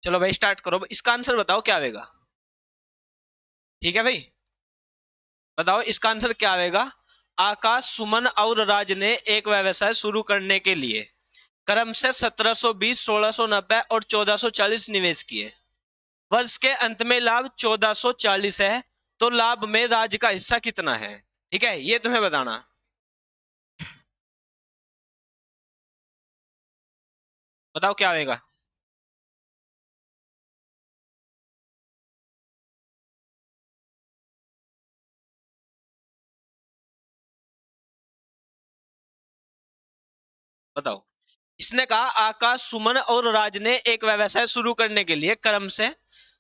चलो भाई स्टार्ट करो, इसका आंसर बताओ क्या आएगा। ठीक है भाई, बताओ इसका आंसर क्या आएगा। आकाश, सुमन और राज ने एक व्यवसाय शुरू करने के लिए क्रम से 1720, 1690 और 1440 निवेश किए। वर्ष के अंत में लाभ 1440 है, तो लाभ में राज का हिस्सा कितना है। ठीक है, ये तुम्हें बताना। बताओ क्या आएगा। बताओ। इसने कहा आकाश, सुमन और राज ने एक व्यवसाय शुरू करने के लिए क्रम से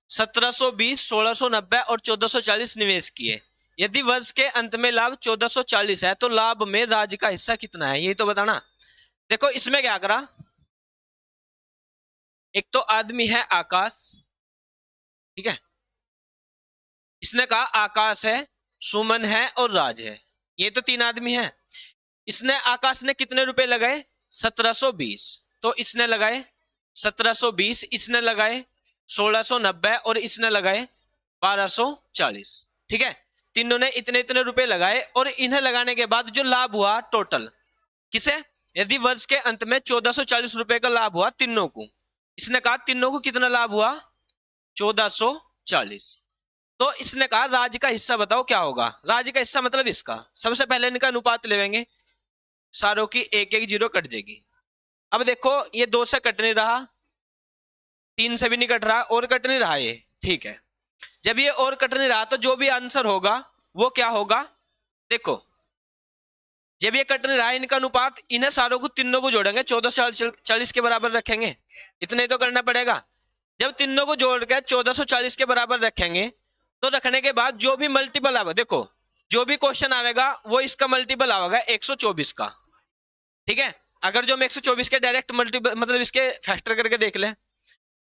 1720, 1690 और 1440 निवेश किए। यदि वर्ष के अंत में लाभ 1440 है, तो लाभ में राज का हिस्सा कितना है, यही तो बताना। देखो इसमें क्या करा, एक तो आदमी है आकाश, ठीक है, इसने कहा आकाश है, सुमन है और राज है, ये तो तीन आदमी है। इसने आकाश ने कितने रुपए लगाए, 1720, तो इसने लगाए 1720, इसने लगाए 1690 और इसने लगाए 1240। ठीक है, तीनों ने इतने इतने रुपए लगाए और इन्हें लगाने के बाद जो लाभ हुआ टोटल किसे, यदि वर्ष के अंत में 1440 रुपए का लाभ हुआ तीनों को, इसने कहा तीनों को कितना लाभ हुआ, 1440। तो इसने कहा राज का हिस्सा बताओ क्या होगा। राज का हिस्सा मतलब इसका, सबसे पहले इनका अनुपात लेंगे, सारों की एक एक जीरो कट जाएगी। अब देखो ये दो से कट नहीं रहा, तीन से भी नहीं कट रहा, और कट नहीं रहा ये। ठीक है, जब ये और कट नहीं रहा तो जो भी आंसर होगा वो क्या होगा। देखो जब ये कट नहीं रहा, इनका अनुपात, इन्हें सारों को तीनों को जोड़ेंगे, 1440 के बराबर रखेंगे, इतना ही तो करना पड़ेगा। जब तीनों को जोड़ के 1440 के बराबर रखेंगे, तो रखने के बाद जो भी मल्टीपल आएगा, देखो जो भी क्वेश्चन आएगा वो इसका मल्टीपल आएगा 124 का। ठीक है, अगर जो हम 124 के डायरेक्ट मल्टीपल मतलब इसके फैक्टर करके देख ले,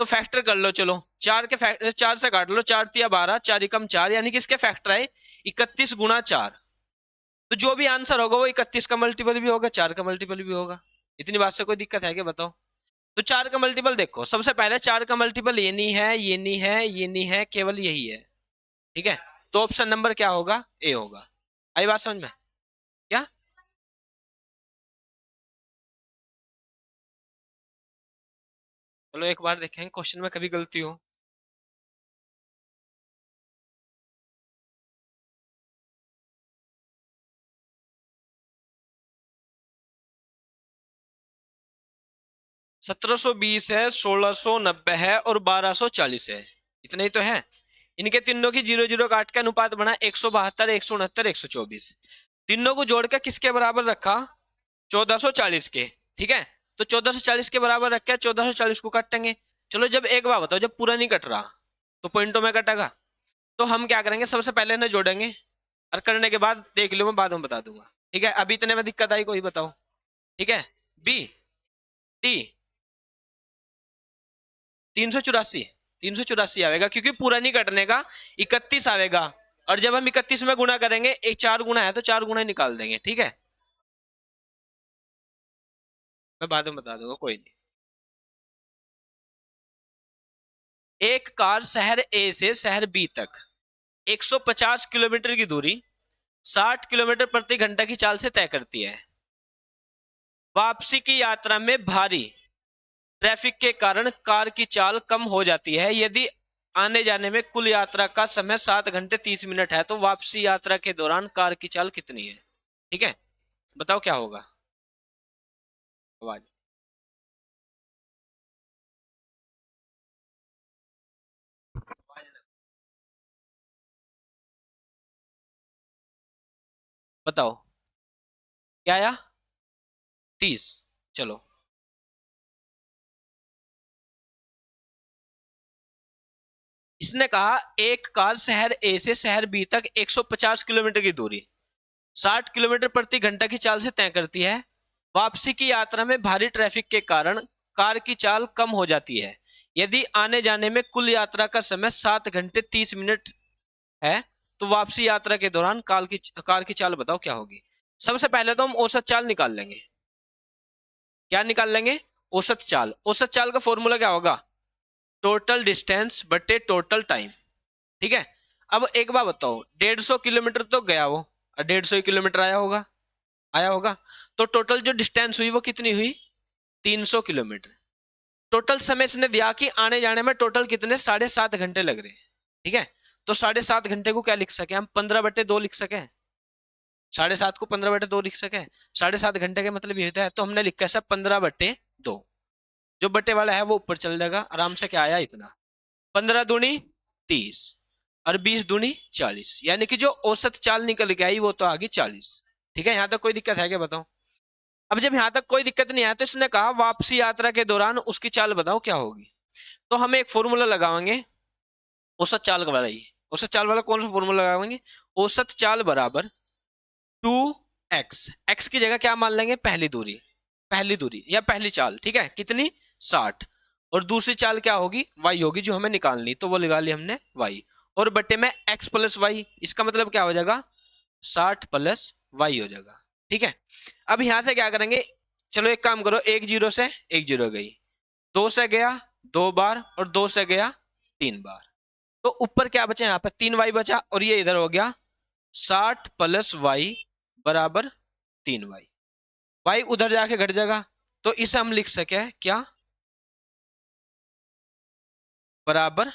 तो फैक्टर कर लो, चलो चार के फैक्टर, चार से काट लो, 4 तिया 12, 4 एकम 4, यानी कि इसके फैक्टर आए 31 गुना 4। तो जो भी आंसर होगा वो 31 का मल्टीपल भी होगा, 4 का मल्टीपल भी होगा। इतनी बात से कोई दिक्कत है क्या, बताओ। तो 4 का मल्टीपल देखो, सबसे पहले 4 का मल्टीपल ये नहीं है, ये नहीं है, ये नहीं है, केवल यही है। ठीक है, तो ऑप्शन नंबर क्या होगा, ए होगा। आई बात समझ में क्या। चलो एक बार देखेंगे क्वेश्चन में कभी गलती हो। सत्रह सौ बीस है, 1690 है और 1240 है, इतना ही तो है। इनके तीनों की जीरो जीरो काट के अनुपात बना 172, 169, 124। तीनों को जोड़ के किसके बराबर रखा, 1440 के। ठीक है, तो 1440 के बराबर रख के 1440 को काटेंगे। चलो जब एक बार बताओ, जब पूरा नहीं कट रहा तो पॉइंटों में कटेगा, तो हम क्या करेंगे, सबसे पहले इन्हें जोड़ेंगे और करने के बाद देख लो, मैं बाद में बता दूंगा। ठीक है, अभी इतने में दिक्कत आई कोई बताओ। ठीक है, बी डी 384, 384 आएगा, क्योंकि पूरा नहीं कटने का 31 आएगा, और जब हम 31 में गुणा करेंगे, एक 4 गुना है तो 4 गुना ही निकाल देंगे। ठीक है, मैं बाद में बता दूंगा, कोई नहीं। एक कार शहर ए से शहर बी तक 150 किलोमीटर की दूरी 60 किलोमीटर प्रति घंटा की चाल से तय करती है। वापसी की यात्रा में भारी ट्रैफिक के कारण कार की चाल कम हो जाती है। यदि आने जाने में कुल यात्रा का समय 7 घंटे 30 मिनट है, तो वापसी यात्रा के दौरान कार की चाल कितनी है। ठीक है, बताओ क्या होगा। आवाज बताओ क्या आया, 30। चलो इसने कहा एक कार शहर ए से शहर बी तक 150 किलोमीटर की दूरी 60 किलोमीटर प्रति घंटा की चाल से तय करती है। वापसी की यात्रा में भारी ट्रैफिक के कारण कार की चाल कम हो जाती है। यदि आने जाने में कुल यात्रा का समय 7 घंटे 30 मिनट है, तो वापसी यात्रा के दौरान कार की चाल बताओ क्या होगी। सबसे पहले तो हम औसत चाल निकाल लेंगे। क्या निकाल लेंगे, औसत चाल। औसत चाल का फॉर्मूला क्या होगा, टोटल डिस्टेंस बटे टोटल टाइम। ठीक है, अब एक बात बताओ, 150 किलोमीटर तो गया वो, और 150 किलोमीटर आया होगा, तो टोटल जो डिस्टेंस हुई वो कितनी हुई, 300 किलोमीटर। टोटल समय इसने दिया कि आने जाने में टोटल कितने 7.5 घंटे लग रहे हैं। ठीक है, तो 7.5 घंटे को क्या लिख सके हम, 15/2 लिख सके, 7.5 को 15/2 लिख सके। 7.5 घंटे का मतलब ये होता है, तो हमने लिखा है 15/2। जो बटे वाला है वो ऊपर चल जाएगा आराम से, क्या आया इतना, 15 दूनी 30 और 20 दूनी 40, यानी कि जो औसत चाल निकल के आई वो तो आ गई 40। ठीक है, यहां तक कोई दिक्कत है क्या, बताओ। अब जब यहां तक कोई दिक्कत नहीं आया तो इसने कहा वापसी यात्रा के दौरान उसकी चाल बताओ क्या होगी। तो हम एक फॉर्मूला लगाएंगे औसत चाल वाला ही। औसत चाल वाला कौन सा फॉर्मूला लगाएंगे, औसत चाल बराबर 2x, x की जगह क्या मान लेंगे, पहली दूरी या पहली चाल। ठीक है, कितनी 60, और दूसरी चाल क्या होगी, y होगी जो हमें निकालनी, तो वो लगा ली हमने y, और बट्टे में x प्लस वाई, इसका मतलब क्या हो जाएगा 60 प्लस वाई हो जाएगा। ठीक है, अब यहां से क्या करेंगे, चलो एक काम करो, 1 0 से 1 0 गई, 2 से गया 2 बार, और 2 से गया 3 बार, तो ऊपर क्या बचा, यहाँ पर 3y बचा, और ये इधर हो गया 60 प्लस वाई बराबर 3y। y उधर जाके घट जाएगा, तो इसे हम लिख सके क्या, बराबर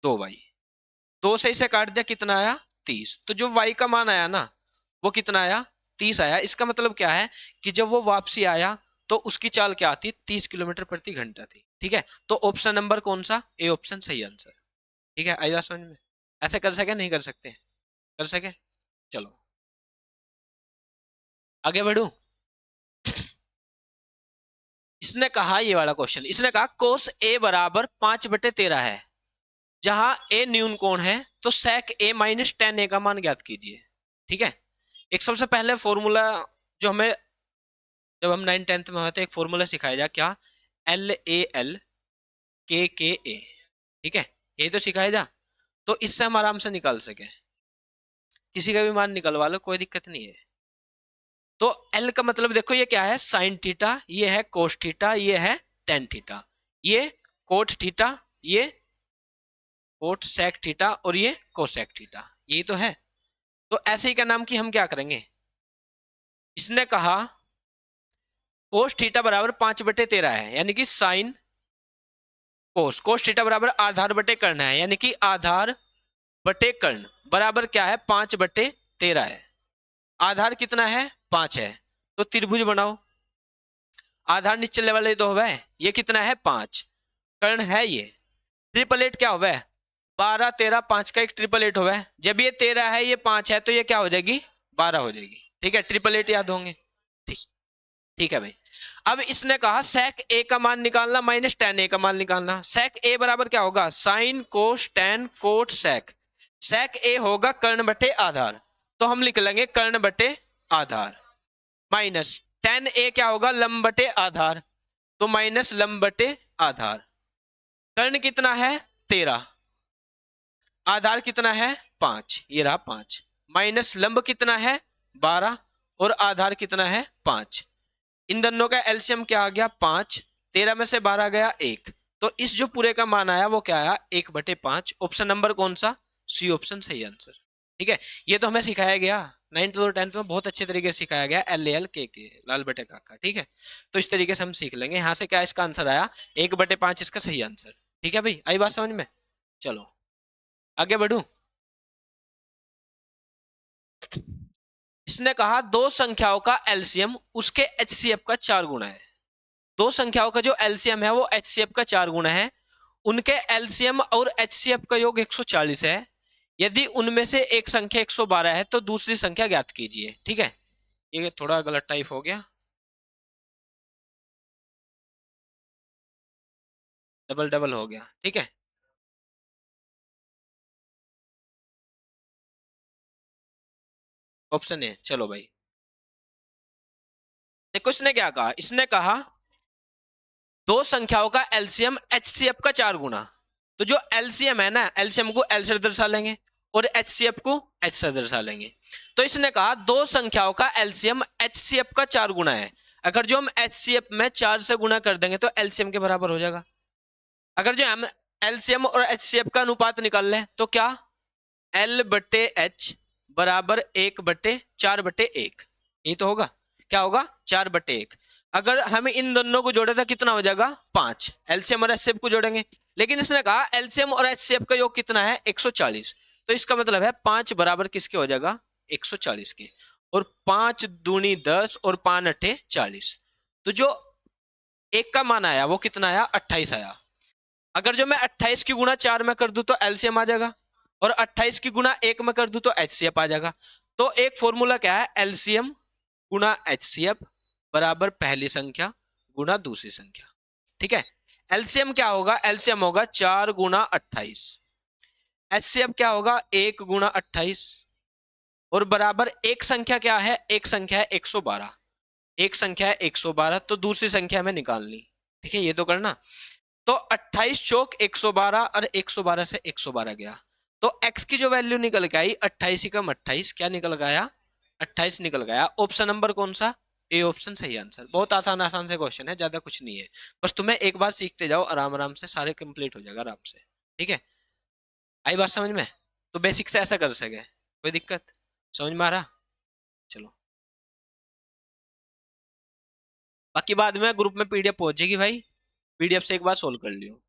2y। 2 से इसे काट दिया, कितना आया 30, तो जो y का मान आया ना वो कितना आया 30 आया। इसका मतलब क्या है कि जब वो वापसी आया तो उसकी चाल क्या आती, 30 किलोमीटर प्रति घंटा थी। ठीक है, तो ऑप्शन नंबर कौन सा, ए ऑप्शन सही आंसर। ठीक है, आई बात समझ में, ऐसे कर सके नहीं कर सकते, कर सके। चलो आगे बढ़ू। इसने कहा, ये वाला क्वेश्चन, इसने कहा कोस ए बराबर 5/13 है, जहां ए न्यून कोण है, तो सेक ए माइनस टेन ए का मान ज्ञात कीजिए। ठीक है, एक सबसे पहले फॉर्मूला जो हमें जब हम 9th-10th में होते एक फॉर्मूला सिखाया जा, क्या, LAL KKA। ठीक है, ये तो सिखाया जा, तो इससे हम आराम से निकाल सके, किसी का भी मान निकलवा लो कोई दिक्कत नहीं है। तो एल का मतलब देखो ये क्या है, साइन थीटा, ये है कोस थीटा, ये है टेन थीटा, ये कोट थीटा, ये कोट सेक थीटा, और ये कोसेक थीटा, यही तो है। तो ऐसे ही का नाम की हम क्या करेंगे, इसने कहा कोस थीटा बराबर 5/13 है, यानी कि साइन कोस थीटा बराबर आधार बटे कर्ण है, यानी कि आधार बटे कर्ण बराबर क्या है 5/13 है। आधार कितना है 5 है, तो त्रिभुज बनाओ, आधार नीचे वाले तो हुआ है, ये कितना है 5, कर्ण है ये, ट्रिपल एट क्या हुआ है 12 13 5 का एक ट्रिपल एट हुआ है, जब ये 13 है ये 5 है तो ये क्या हो जाएगी 12 हो जाएगी। ठीक है, ट्रिपल एट याद होंगे, ठीक, ठीक है भाई। अब इसने कहा सेक ए का मान निकालना माइनस टेन ए का मान निकालना। सेक ए बराबर क्या होगा, sine cos tan cot sec, sec a होगा कर्ण बटे आधार, तो हम लिख लेंगे कर्ण बटे आधार, माइनस टेन ए क्या होगा लंब बटे आधार, तो माइनस लंब बटे आधार। कर्ण कितना है 13, आधार कितना है 5, ये रहा 5, माइनस लंब कितना है 12, और आधार कितना है 5। इन दोनों का एलसीएम क्या आ गया 5, 13 में से 12 गया 1, तो इस जो पूरे का मान आया वो क्या आया 1/5। ऑप्शन नंबर कौन सा, सी ऑप्शन सही आंसर। ठीक है, ये तो हमें सिखाया गया 9th और 10th में बहुत अच्छे तरीके से सिखाया गया, LAL KK लाल बटे काका। ठीक है, तो इस तरीके से हम सीख लेंगे। यहाँ से क्या इसका आंसर आया 1/5 इसका सही आंसर। ठीक है भाई, आई बात समझ में। चलो आगे बढ़ू। इसने कहा दो संख्याओं का एलसीएम उसके एचसीएफ का 4 गुना है। दो संख्याओं का जो एलसीएम है वो एचसीएफ का 4 गुना है, उनके एलसीएम और एचसीएफ का योग 140 है। यदि उनमें से एक संख्या 112 है तो दूसरी संख्या ज्ञात कीजिए। ठीक है, ये थोड़ा गलत टाइप हो गया, डबल डबल हो गया। ठीक है, ऑप्शन ए। चलो भाई देखो इसने क्या कहा, इसने कहा दो संख्याओं का एलसीएम एचसीएफ का 4 गुना, तो जो एलसीएम है ना एलसीएम को एल से दर्शा लेंगे और एचसीएफ को एच से दर्शा लेंगे। तो इसने कहा दो संख्याओं का एलसीएम एचसीएफ का 4 गुना है, अगर जो हम एचसीएफ में 4 से गुना कर देंगे तो एलसीएम के बराबर हो जाएगा। अगर जो हम एलसीएम और एचसीएफ का अनुपात निकाल ले तो क्या, L बटे एच बराबर 1/4/1, यही तो होगा। क्या होगा, 4/1। अगर हमें इन दोनों को जोड़े तो कितना हो जाएगा, 5। एलसीएम और एचसीएफ को जोड़ेंगे, लेकिन इसने कहा एलसीएम और एचसीएफ का योग कितना है, 140। तो इसका मतलब है 5 बराबर किसके हो जाएगा, 140 के। और 5 दूनी 10 और 5 अट्ठे 40। तो जो एक का मान आया वो कितना आया, 28 आया। अगर जो मैं 28 की गुणा 4 में कर दूं तो एलसीएम आ जाएगा, और 28 की गुणा 1 में कर दूं तो एचसीएफ आ जाएगा। तो एक फॉर्मूला क्या है, एलसीएम गुणा एचसीएफ बराबर पहली संख्या गुणा दूसरी संख्या। ठीक है, एलसीएम क्या होगा, एलसीएम होगा 4 गुणा 28, एचसीएफ क्या होगा 1 गुणा 28, और बराबर एक संख्या क्या है, एक संख्या है 112, एक संख्या है 112, तो दूसरी संख्या हमें निकालनी। ठीक है, ये तो करना। तो 28 चौक 112 और 112 से 112 गया, तो x की जो वैल्यू निकल के आई 28 कम 28 क्या निकल गया, 28 निकल गया। ऑप्शन नंबर कौन सा, ए ऑप्शन सही आंसर। बहुत आसान आसान से क्वेश्चन है, ज्यादा कुछ नहीं है, बस तुम्हें एक बार सीखते जाओ, आराम आराम से सारे कंप्लीट हो जाएगा आराम से। ठीक है, आई बात समझ में, तो बेसिक से ऐसा कर सके, कोई दिक्कत समझ में आ रहा। चलो, बाकी बाद में ग्रुप में पीडीएफ पहुंचेगी भाई, पीडीएफ से एक बार सोल्व कर लियो।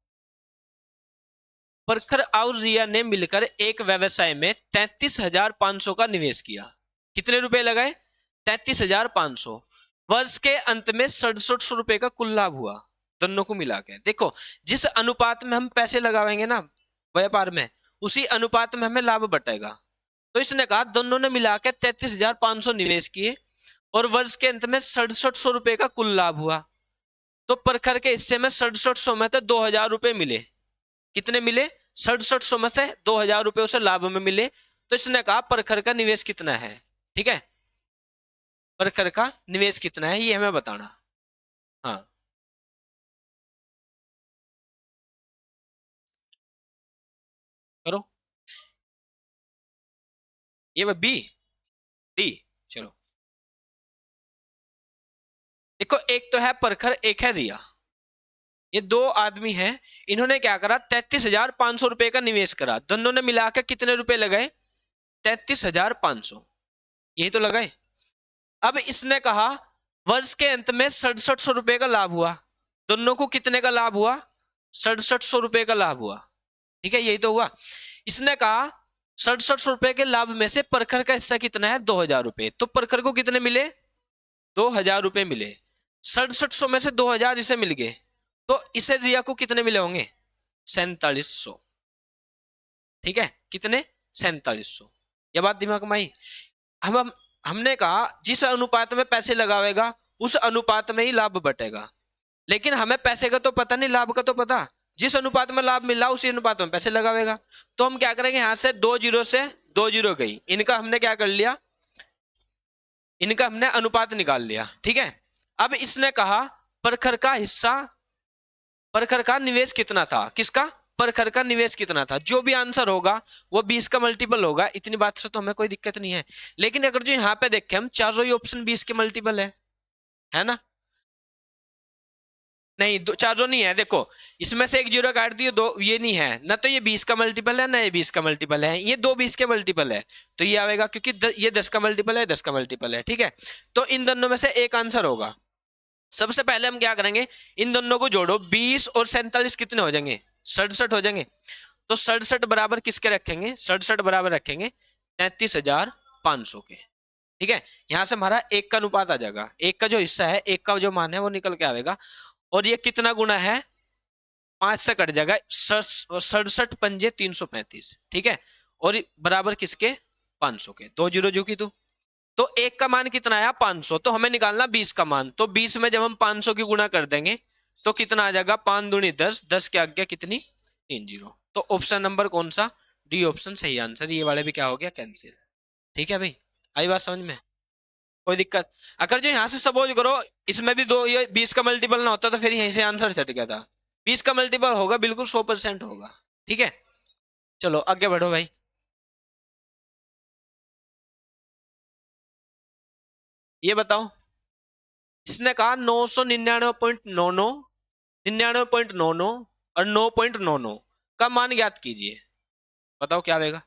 परखर और रिया ने मिलकर एक व्यवसाय में 33,500 का निवेश किया। कितने रुपए लगाए, 33,500। वर्ष के अंत में 6700 रुपए का कुल लाभ हुआ दोनों को मिला के। देखो, जिस अनुपात में हम पैसे लगाएंगे ना व्यापार में, उसी अनुपात में हमें लाभ बटेगा। तो इसने कहा दोनों ने मिला के 33,500 निवेश किए और वर्ष के अंत में 6700 रुपए का कुल लाभ हुआ। तो परखर के हिस्से में 6700 में तो 2000 रुपए मिले। कितने मिले, 6700 में से 2000 रुपए उसे लाभ में मिले। तो इसने कहा परखर का निवेश कितना है। ठीक है, परखर का निवेश कितना है ये हमें बताना। हाँ, करो ये बी डी। चलो देखो, एक तो है परखर, एक है रिया, ये दो आदमी हैं। इन्होंने क्या करा, 33,500 रुपए का निवेश करा। दोनों ने मिलाकर कितने रुपए लगाए, 33,500, यही तो लगाए। अब इसने कहा वर्ष के अंत में 6700 रुपए का लाभ हुआ। दोनों को कितने का लाभ हुआ, 6700 रुपए का लाभ हुआ। ठीक है, यही तो हुआ। इसने कहा 6700 रुपए के लाभ में से परखर का हिस्सा कितना है, 2000 रुपए। तो परखर को कितने मिले, 2000 रुपए मिले। 6700 में से 2000 इसे मिल गए, तो इसे रिया को कितने मिले होंगे, 4700। ठीक है, कितने, 4700। यह बात दिमाग में आई। हमने कहा जिस अनुपात में पैसे लगावेगा उस अनुपात में ही लाभ बटेगा, लेकिन हमें पैसे का तो पता नहीं, लाभ का तो पता। जिस अनुपात में लाभ मिला उसी अनुपात में पैसे लगावेगा। तो हम क्या करेंगे, यहां से 2 जीरो से 2 जीरो गई, इनका हमने क्या कर लिया, इनका हमने अनुपात निकाल लिया। ठीक है, अब इसने कहा परखर का हिस्सा, परखर का निवेश कितना था, किसका, परखर का निवेश कितना था। जो भी आंसर होगा वो 20 का मल्टीपल होगा। इतनी बात से तो हमें कोई दिक्कत नहीं है। लेकिन अगर जो यहाँ पे देखें हम, चारों ही ऑप्शन 20 के मल्टीपल है ना, नहीं चारों नहीं है। देखो, इसमें से एक जीरो काट दिए, दो ये नहीं है ना, तो ये 20 का मल्टीपल है ना, ये 20 का मल्टीपल है, ये दो 20 के मल्टीपल है, तो ये आएगा क्योंकि ये 10 का मल्टीपल है, 10 का मल्टीपल है। ठीक है, तो इन दोनों में से एक आंसर होगा। सबसे पहले हम क्या करेंगे, इन दोनों को जोड़ो, 20 और 47 कितने हो जाएंगे, 67 हो जाएंगे। तो 67 बराबर किसके रखेंगे, 67 बराबर रखेंगे 33,500 के। ठीक है, यहां से हमारा एक का अनुपात आ जाएगा, एक का जो हिस्सा है, एक का जो मान है वो निकल के आएगा। और ये कितना गुना है, 5 से कट जाएगा, 67 पंजे 335। ठीक है, और बराबर किसके, 500 के। 2 जीरो जो की तो एक का मान कितना आया, 500। तो हमें निकालना 20 का मान। तो 20 में जब हम 500 की गुणा कर देंगे तो कितना आ जाएगा, 5 दूनी 10, 10 के आगे कितनी, 3 जीरो। तो ऑप्शन नंबर कौन सा, डी ऑप्शन सही आंसर। ये वाले भी क्या हो गया, कैंसिल। ठीक है भाई, आई बात समझ में, कोई दिक्कत। अगर जो यहाँ से सपोज करो इसमें भी दो, ये 20 का मल्टीपल ना होता तो फिर यहीं से आंसर चट गया था। 20 का मल्टीपल होगा, बिल्कुल 100% होगा। ठीक है, चलो आगे बढ़ो भाई। ये बताओ, इसने कहा 999.99, 99.99 और 9.99 का मान ज्ञात कीजिए। बताओ क्या आएगा।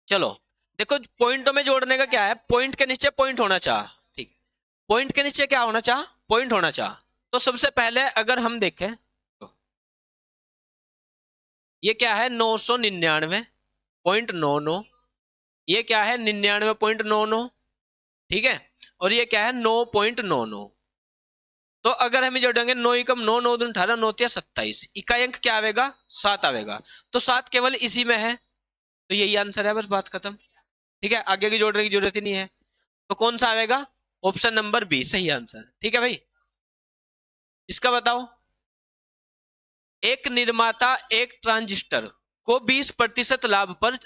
चलो देखो, पॉइंटों में जोड़ने का क्या है, पॉइंट के नीचे पॉइंट होना चाह, ठीक है, पॉइंट के नीचे क्या होना चाह, पॉइंट होना चाह। तो सबसे पहले अगर हम देखें तो ये क्या है, 999.99, ये क्या है 99.99, ठीक है, और ये क्या है 9.99। तो अगर हम जोड़ेंगे 9 एकम 9, 9 दूनी 18, 9 तिया 27, इकाई अंक क्या आवेगा, 7 आवेगा। तो 7 केवल इसी में है, तो यही आंसर है, बस बात खत्म। ठीक है, आगे की जोड़ने की जरूरत ही नहीं है। तो कौन सा आवेगा, ऑप्शन नंबर बी सही आंसर। ठीक है भाई, इसका बताओ। एक निर्माता एक ट्रांजिस्टर को 20% लाभ पर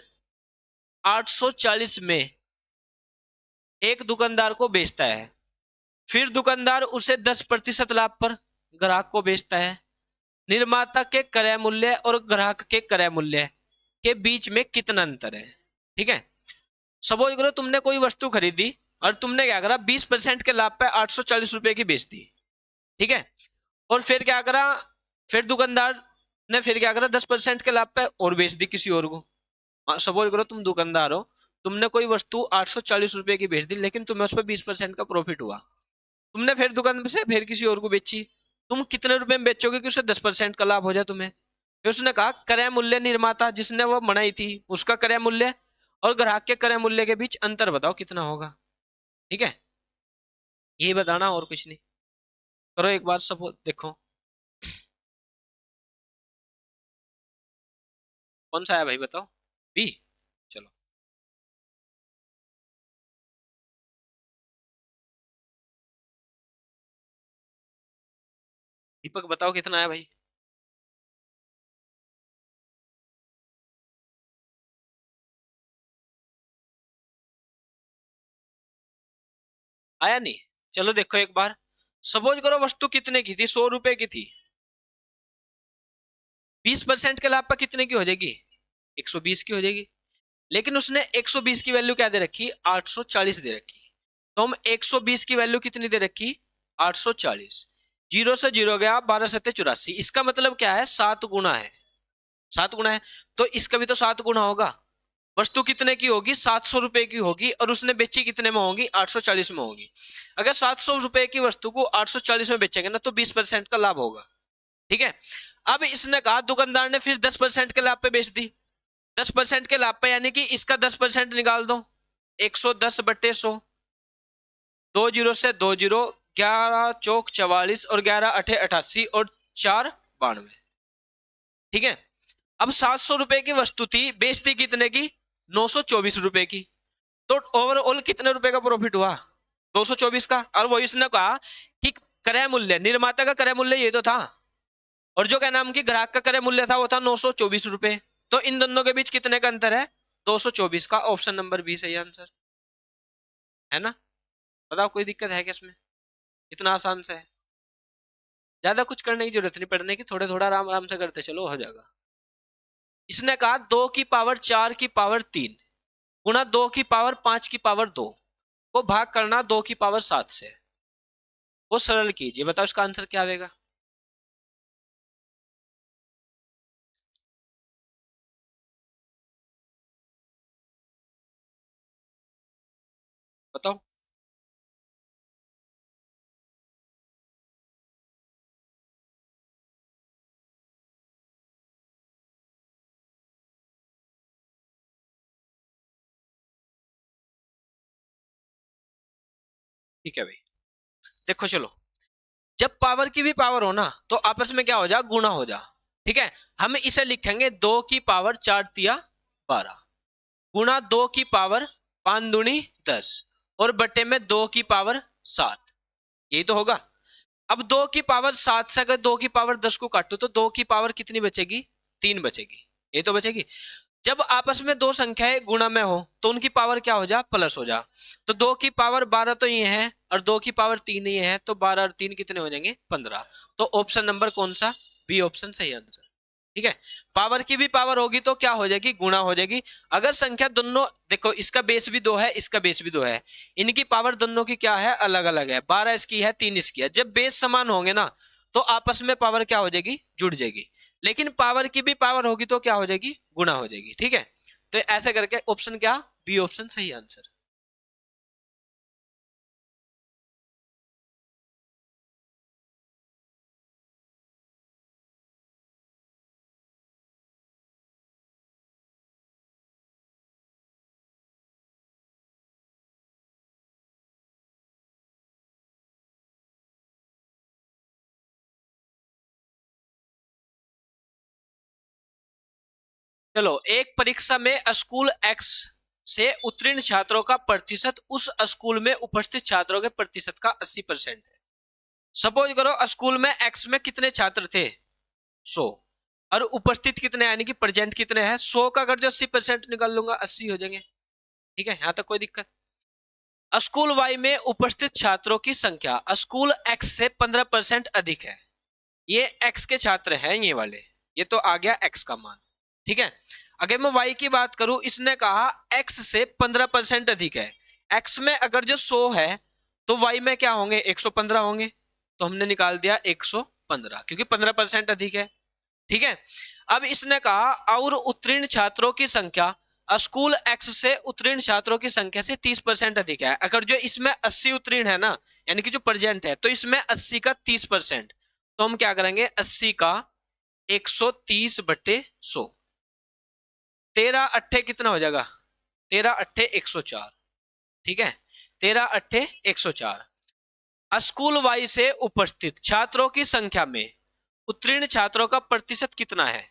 840 में एक दुकानदार को बेचता है, फिर दुकानदार उसे 10% लाभ पर ग्राहक को बेचता है। निर्माता के क्रय मूल्य और ग्राहक के क्रय मूल्य के बीच में कितना अंतर है। ठीक है, सपोज करो तुमने कोई वस्तु खरीदी और तुमने क्या करा, 20% के लाभ पे 840 रुपए की बेच दी। ठीक है, और फिर क्या करा, फिर दुकानदार ने फिर क्या करा, 10% के लाभ पे और बेच दी किसी और को। सपोज करो तुम दुकानदार हो, तुमने कोई वस्तु 840 रुपए की बेच दी, लेकिन तुम्हें उस पर 20% का प्रॉफिट हुआ। तुमने फिर दुकान से फिर किसी और को बेची, तुम कितने रुपए में बेचोगे कि उसे 10% का लाभ हो जाए तुम्हें। फिर उसने कहा क्रय मूल्य, निर्माता जिसने वो बनाई थी उसका क्रय मूल्य और ग्राहक के क्रय मूल्य के बीच अंतर बताओ कितना होगा। ठीक है, यही बताना और कुछ नहीं। करो एक बार सब देखो, कौन सा है भाई बताओ, बी। चलो दीपक बताओ कितना है भाई। आया नहीं, चलो देखो एक बार। सपोज करो वस्तु कितने की थी, 100 रुपए की थी, 20% के लाभ पर कितने की हो जाएगी, 120 की हो जाएगी। लेकिन उसने 120 की वैल्यू क्या दे रखी, 840 दे रखी। तो हम 120 की वैल्यू कितनी दे रखी, 840। जीरो से जीरो गया, 12 7 84, इसका मतलब क्या है, 7 गुना है, 7 गुना है। तो इसका भी तो 7 गुना होगा। वस्तु कितने की होगी, 700 रुपए की होगी, और उसने बेची कितने में होगी, 840 में होगी। अगर 700 रुपए की वस्तु को 840 में बेचेंगे ना, तो 20% का लाभ होगा। ठीक है, अब इसने कहा दुकानदार ने फिर 10% के लाभ पे बेच दी। 10% के लाभ पे यानी कि इसका 10% निकाल दो, 110/100, 2 जीरो से 2 जीरो, 11 चौक 44 और 11 अठे 88 और 4 92। ठीक है, अब 700 रुपए की वस्तु थी, बेच दी कितने की, 924 रुपए की। तो ओवरऑल कितने रुपए का प्रॉफिट हुआ, 224 का। और वो इसने कहा कि क्रय मूल्य, निर्माता का क्रय मूल्य ये तो था, और जो क्या नाम की ग्राहक का क्रय मूल्य था वो था 924 रुपए। तो इन दोनों के बीच कितने का अंतर है, 224 का। ऑप्शन नंबर बी सही आंसर है ना। बताओ कोई दिक्कत है क्या इसमें, इतना आसान से है, ज्यादा कुछ करने की जरूरत नहीं पड़ने की, थोड़े थोड़ा आराम आराम से करते चलो हो जाएगा। इसने कहा 2 की पावर 4 की पावर 3 गुणा 2 की पावर 5 की पावर 2 को भाग करना 2 की पावर 7 से, वो सरल कीजिए, बताओ इसका आंसर क्या आएगा। बताओ। ठीक है भाई, देखो चलो, जब पावर की भी पावर हो ना, तो आपस में क्या हो जा, गुणा हो जा। ठीक है, हम इसे लिखेंगे 2 की पावर 4 तिया 12 गुणा 2 की पावर 5 दूनी 10 और बटे में 2 की पावर 7, यही तो होगा। अब 2 की पावर 7 से अगर 2 की पावर 10 को काटो तो 2 की पावर कितनी बचेगी, 3 बचेगी, ये तो बचेगी। जब आपस में दो संख्याएं गुणा में हो तो उनकी पावर क्या हो जा, प्लस हो जा। तो 2 की पावर 12 तो ये है और 2 की पावर 3 ये है, तो 12 और 3 कितने हो जाएंगे, 15। तो ऑप्शन नंबर कौन सा, बी ऑप्शन सही आंसर। ठीक है, पावर की भी पावर होगी तो क्या हो जाएगी, गुणा हो जाएगी। अगर संख्या दोनों, देखो इसका बेस भी 2 है, इसका बेस भी 2 है, इनकी पावर दोनों की क्या है, अलग अलग है, 12 इसकी है, 3 इसकी है। जब बेस समान होंगे ना तो आपस में पावर क्या हो जाएगी, जुड़ जाएगी। लेकिन पावर की भी पावर होगी तो क्या हो जाएगी, गुणा हो जाएगी। ठीक है, तो ऐसे करके ऑप्शन क्या, बी ऑप्शन सही आंसर। चलो, एक परीक्षा में स्कूल एक्स से उत्तीर्ण छात्रों का प्रतिशत उस स्कूल में उपस्थित छात्रों के प्रतिशत का 80% है। सपोज करो स्कूल में एक्स में कितने छात्र थे, 100, और उपस्थित कितने यानी कि प्रेजेंट कितने हैं, 100 का अगर जो 80% निकाल लूंगा 80 हो जाएंगे। ठीक है, यहां तक कोई दिक्कत। स्कूल वाई में उपस्थित छात्रों की संख्या स्कूल एक्स से 15% अधिक है। ये एक्स के छात्र हैं ये वाले, ये तो आ गया एक्स का मान। ठीक है, अगर मैं वाई की बात करूं, इसने कहा एक्स से 15% अधिक है। एक्स में अगर जो 100 है तो वाई में क्या होंगे, 115 होंगे। तो हमने निकाल दिया 115 क्योंकि 15% अधिक है। ठीक है, अब इसने कहा और उत्तीर्ण छात्रों की संख्या स्कूल एक्स से उत्तीर्ण छात्रों की संख्या से 30% अधिक है। अगर जो इसमें 80 उत्तीर्ण है ना, यानी कि जो प्रेजेंट है, तो इसमें 80 का 30%, तो हम क्या करेंगे, 80 का 130/100, 13 अट्ठे कितना हो जाएगा, 13 अट्ठे 104। ठीक है, 13 अट्ठे 104। स्कूल वाई से उपस्थित छात्रों की संख्या में उत्तीर्ण छात्रों का प्रतिशत कितना है,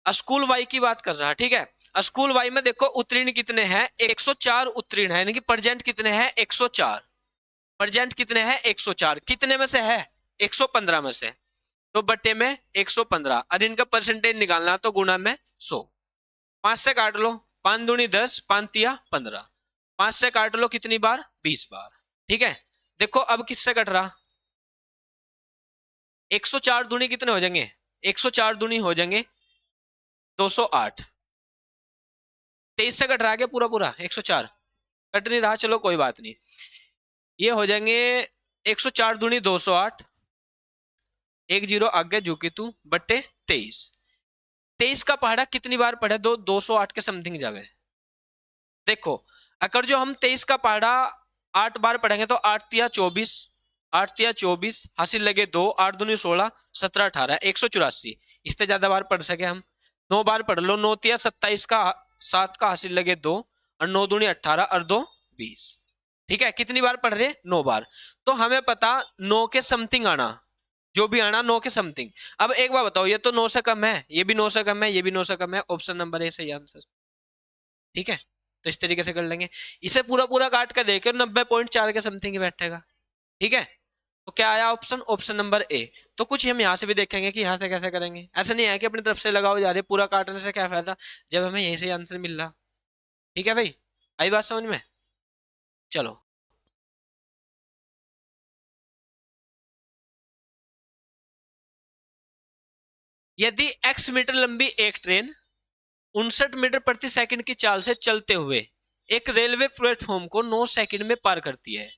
स्कूल वाई की बात कर रहा है। ठीक है, स्कूल वाई में देखो उत्तीर्ण कितने हैं, 104 उत्तीर्ण है, यानी कि प्रेजेंट कितने हैं, 104। प्रेजेंट कितने हैं, 104, कितने में से है, 115 में से, तो बट्टे में 115, और इनका परसेंटेज निकालना तो गुणा में 100। 5 से काट लो, 5 दूनी 10, 5 तिया 15, 5 से काट लो कितनी बार, 20 बार। ठीक है, देखो अब किससे कट रहा, 104 दूनी कितने हो जाएंगे, 104 दूनी हो जाएंगे 208। 23 से कट रहा है पूरा पूरा, 104 कट नहीं रहा, चलो कोई बात नहीं, ये हो जाएंगे 104 दूनी 208, 1 जीरो आगे झुकी तू बट्टे 23। 23 का पहाड़ा कितनी बार पढ़े, 208 के समथिंग जावे। देखो अगर जो हम 23 का पहाड़ा 8 बार पढ़ेंगे तो 8 तिया 24, 8 तिया 24 हासिल लगे 2, 8 दूनी 16, 17 18, 184। इससे ज्यादा बार पढ़ सके हम, 9 बार पढ़ लो, 9 तिया 27 का 7 का हासिल लगे 2, और 9 दूनी 18 और 2 20। ठीक है, कितनी बार पढ़ रहे, 9 बार। तो हमें पता 9 के समथिंग आना, जो भी आना 9 के समथिंग। अब एक बार बताओ, ये तो 9 से कम है, ये भी 9 से कम है, ये भी 9 से कम है, ऑप्शन नंबर ए सही आंसर। ठीक है, तो इस तरीके से कर लेंगे। इसे पूरा पूरा काट कर देखे 90.4 के समथिंग ही बैठेगा। ठीक है, तो क्या आया ऑप्शन, ऑप्शन नंबर ए। तो कुछ हम यहाँ से भी देखेंगे कि यहाँ से कैसे करेंगे, ऐसा नहीं है कि अपनी तरफ से लगाओ जा रहे, पूरा काटने से क्या फायदा जब हमें यही से आंसर मिल रहा। ठीक है भाई, आई बात समझ में, चलो। यदि x मीटर लंबी एक ट्रेन 59 मीटर प्रति सेकंड की चाल से चलते हुए एक रेलवे प्लेटफॉर्म को 9 सेकंड में पार करती है,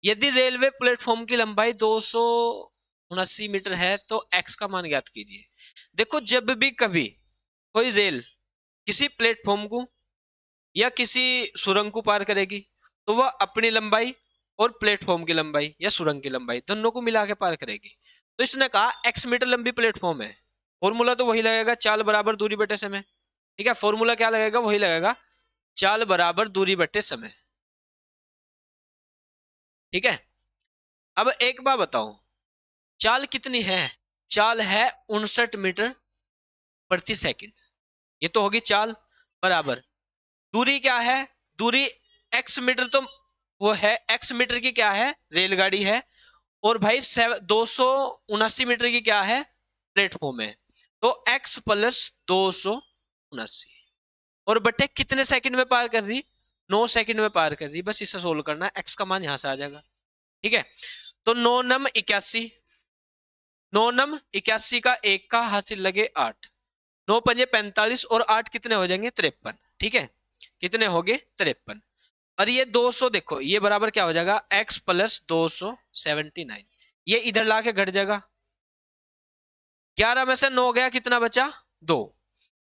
यदि रेलवे प्लेटफॉर्म की लंबाई 279 मीटर है तो x का मान ज्ञात कीजिए। देखो जब भी कभी कोई रेल किसी प्लेटफॉर्म को या किसी सुरंग को पार करेगी तो वह अपनी लंबाई और प्लेटफॉर्म की लंबाई या सुरंग की लंबाई दोनों को मिला के पार करेगी। तो इसने कहा x मीटर लंबी प्लेटफॉर्म है, फॉर्मूला तो वही लगेगा, चाल बराबर दूरी बटे समय। ठीक है, फॉर्मूला क्या लगेगा, वही लगेगा, चाल बराबर दूरी बटे समय। ठीक है, अब एक बार बताओ, चाल कितनी है, चाल है 59 मीटर प्रति सेकंड, ये तो होगी चाल, बराबर दूरी क्या है, दूरी x मीटर, तो वो है x मीटर की क्या है, रेलगाड़ी है, और भाई 279 मीटर की क्या है, प्लेटफॉर्म है। तो x प्लस 279 और बटे कितने सेकंड में पार कर रही, 9 सेकंड में पार कर रही, बस इसे सोल्व करना है, x का मान यहां से आ जाएगा। ठीक है, तो 9 नम 81, 9 नम 81 का 1 का हासिल लगे 8, 9 पंजे 45 और 8 कितने हो जाएंगे 53। ठीक है, कितने हो गए 53। और ये 200 देखो ये बराबर क्या हो जाएगा x प्लस 279, ये इधर लाके घट जाएगा। 11 में से 9 गया कितना बचा 2,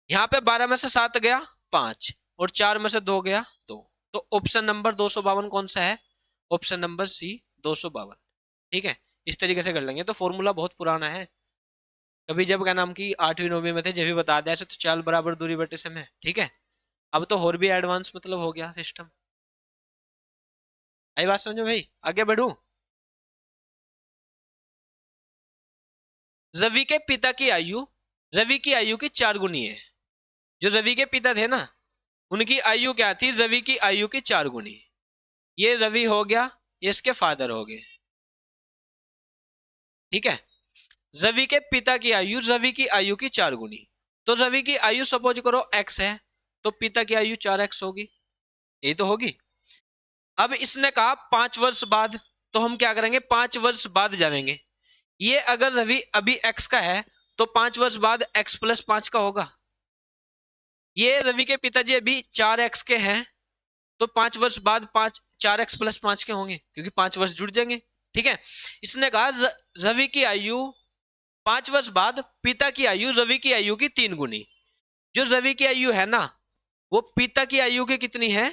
यहाँ पे 12 में से 7 गया 5 और 4 में से 2 गया 2। तो ऑप्शन नंबर 252 कौन सा है, ऑप्शन नंबर सी 252। ठीक है, इस तरीके से कर लेंगे। तो फॉर्मूला बहुत पुराना है, कभी जब क्या नाम की 8वीं 9वीं में थे जब भी बता दिया ऐसे, तो चाल बराबर दूरी बटे समय। ठीक है, अब तो और भी एडवांस मतलब हो गया सिस्टम। आई बात समझो भाई, आगे बढ़ू। रवि के पिता की आयु रवि की आयु की 4 गुनी है। जो रवि के पिता थे ना उनकी आयु क्या थी, रवि की आयु की 4 गुनी। ये रवि हो गया, ये इसके फादर हो गए। ठीक है, रवि के पिता की आयु रवि की आयु की 4 गुनी। तो रवि की आयु सपोज करो x है, तो पिता की आयु 4x होगी, यही तो होगी। अब इसने कहा 5 वर्ष बाद, तो हम क्या करेंगे 5 वर्ष बाद जाएंगे। ये अगर रवि अभी x का है तो 5 वर्ष बाद x प्लस 5 का होगा। ये रवि के पिताजी अभी 4x के हैं, तो 5 वर्ष बाद 4x प्लस 5 के होंगे, क्योंकि 5 वर्ष जुड़ जाएंगे। ठीक है, इसने कहा रवि की आयु 5 वर्ष बाद पिता की आयु रवि की आयु की 3 गुनी। जो रवि की आयु है ना वो पिता की आयु की कितनी है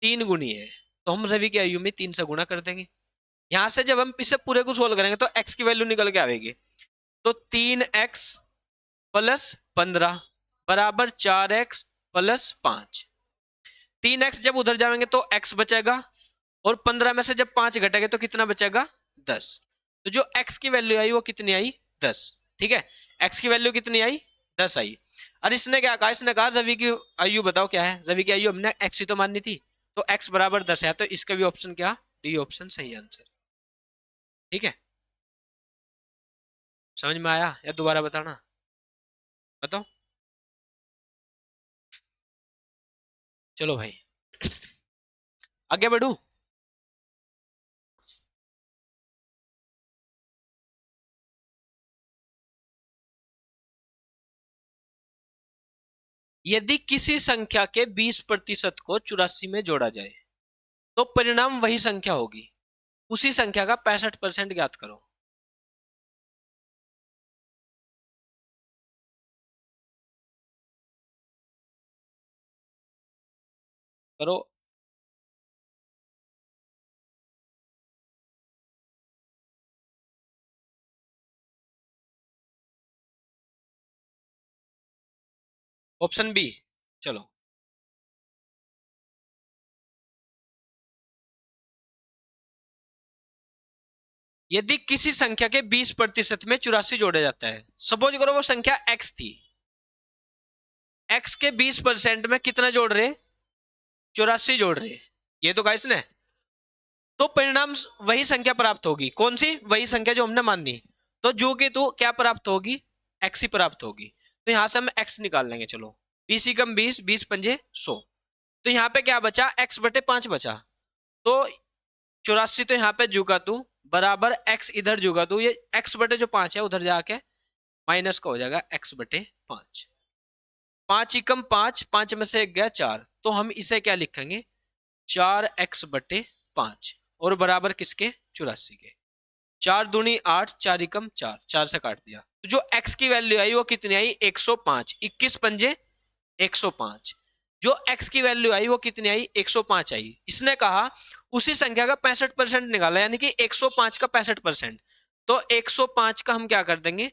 3 गुनी है, तो हम रवि की आयु में 3 से गुणा कर देंगे। यहां से जब हम इसे पूरे को सोल्व करेंगे तो x की वैल्यू निकल के आएगी। तो 3x प्लस 15 बराबर 4x प्लस 5। 3x जब उधर जाएंगे तो x बचेगा, और 15 में से जब 5 घटेगा तो कितना बचेगा 10। तो जो x की वैल्यू आई वो कितनी आई 10। ठीक है, x की वैल्यू कितनी आई 10 आई। और इसने क्या कहा, इसने कहा रवि की आयु बताओ क्या है। रवि की आयु हमने x ही तो माननी थी, तो x बराबर 10 है, तो इसका भी ऑप्शन क्या डी ऑप्शन सही आंसर। ठीक है, समझ में आया या दोबारा बताना, बताओ। चलो भाई आगे बढ़ू। यदि किसी संख्या के 20% को 84 में जोड़ा जाए तो परिणाम वही संख्या होगी, उसी संख्या का 65% ज्ञात करो। करो। ऑप्शन बी, चलो। यदि किसी संख्या के 20% में 84 जोड़ा जाता है, सपोज करो वो संख्या x थी, x के 20% में कितना जोड़ रहे 84 जोड़ रहे, ये तो कहा इसने। तो परिणाम वही संख्या प्राप्त होगी, कौन सी वही संख्या जो हमने मानी। तो जो कि तो क्या प्राप्त होगी x ही प्राप्त होगी। तो यहां से हम x निकाल लेंगे। चलो 20 कम 20, 20 पंजे 100। तो यहाँ पे क्या बचा x बटे 5 बचा। तो 84 तो यहाँ पे जुगा तू बराबर x इधर जुगा तू, ये x बटे जो 5 है उधर जाके माइनस का हो जाएगा x बटे 5। 5 कम 5, 5 में से 1 गया 4, तो हम इसे क्या लिखेंगे 4x बटे 5 और बराबर किसके 84 के। 4 दूनी 8, 4 एकम 4, 4 से काट दिया। तो जो x की वैल्यू आई वो कितनी आई 105, 21 पंजे 105। जो x की वैल्यू आई वो कितनी आई 105 आई। इसने कहा उसी संख्या का 65% निकाला, यानी कि 105 का 65%। तो 105 का हम क्या कर देंगे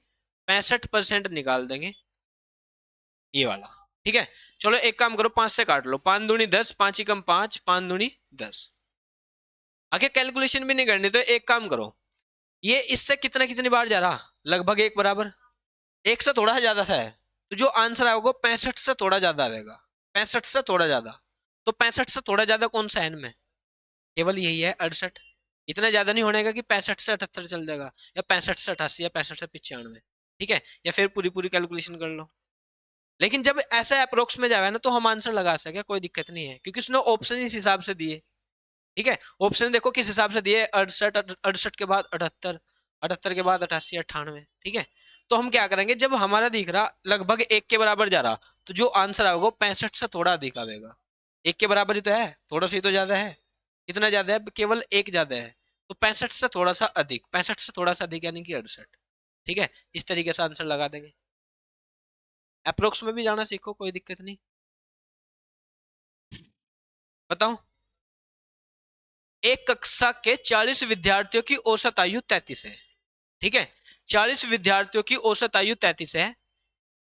65% निकाल देंगे, ये वाला। ठीक है, चलो एक काम करो 5 से काट लो, 5 दूनी 10, 5 एकम 5, 5 दूनी 10। आगे कैलकुलेशन भी नहीं करनी, तो एक काम करो ये इससे कितनी बार जा रहा लगभग एक बराबर, एक से थोड़ा ज्यादा सा है, तो जो आंसर आएगा 65 से थोड़ा ज्यादा आएगा, 65 से थोड़ा ज्यादा। तो 65 से थोड़ा ज्यादा कौन सा है इनमें, केवल यही है 68। इतना ज्यादा नहीं होने का कि 65 से 78 चल जाएगा, या 65 से 88, या 65 से 95। ठीक है, या फिर पूरी पूरी कैलकुलेशन कर लो। लेकिन जब ऐसा अप्रोक्स में जाएगा ना तो हम आंसर लगा सके, कोई दिक्कत नहीं है, क्योंकि उसने ऑप्शन इस हिसाब से दिए। ठीक है, ऑप्शन देखो किस हिसाब से दिए 68, 68 के बाद 78, 78 के बाद 88, 98। ठीक है, तो हम क्या करेंगे, जब हमारा दिख रहा लगभग 1 के बराबर जा रहा, तो जो आंसर आएगा वो 65 से थोड़ा अधिक आएगा। 1 के बराबर ही तो है, थोड़ा सा ही तो ज्यादा है। कितना ज्यादा है, केवल 1 ज्यादा है। तो 65 से थोड़ा सा अधिक, 65 से थोड़ा सा अधिक यानी कि 68। ठीक है, इस तरीके से आंसर लगा देंगे। अप्रोक्स में भी जाना सीखो, कोई दिक्कत नहीं। बताओ। एक कक्षा के 40 विद्यार्थियों की औसत आयु 33 है। ठीक है, 40 विद्यार्थियों की औसत आयु 33 है।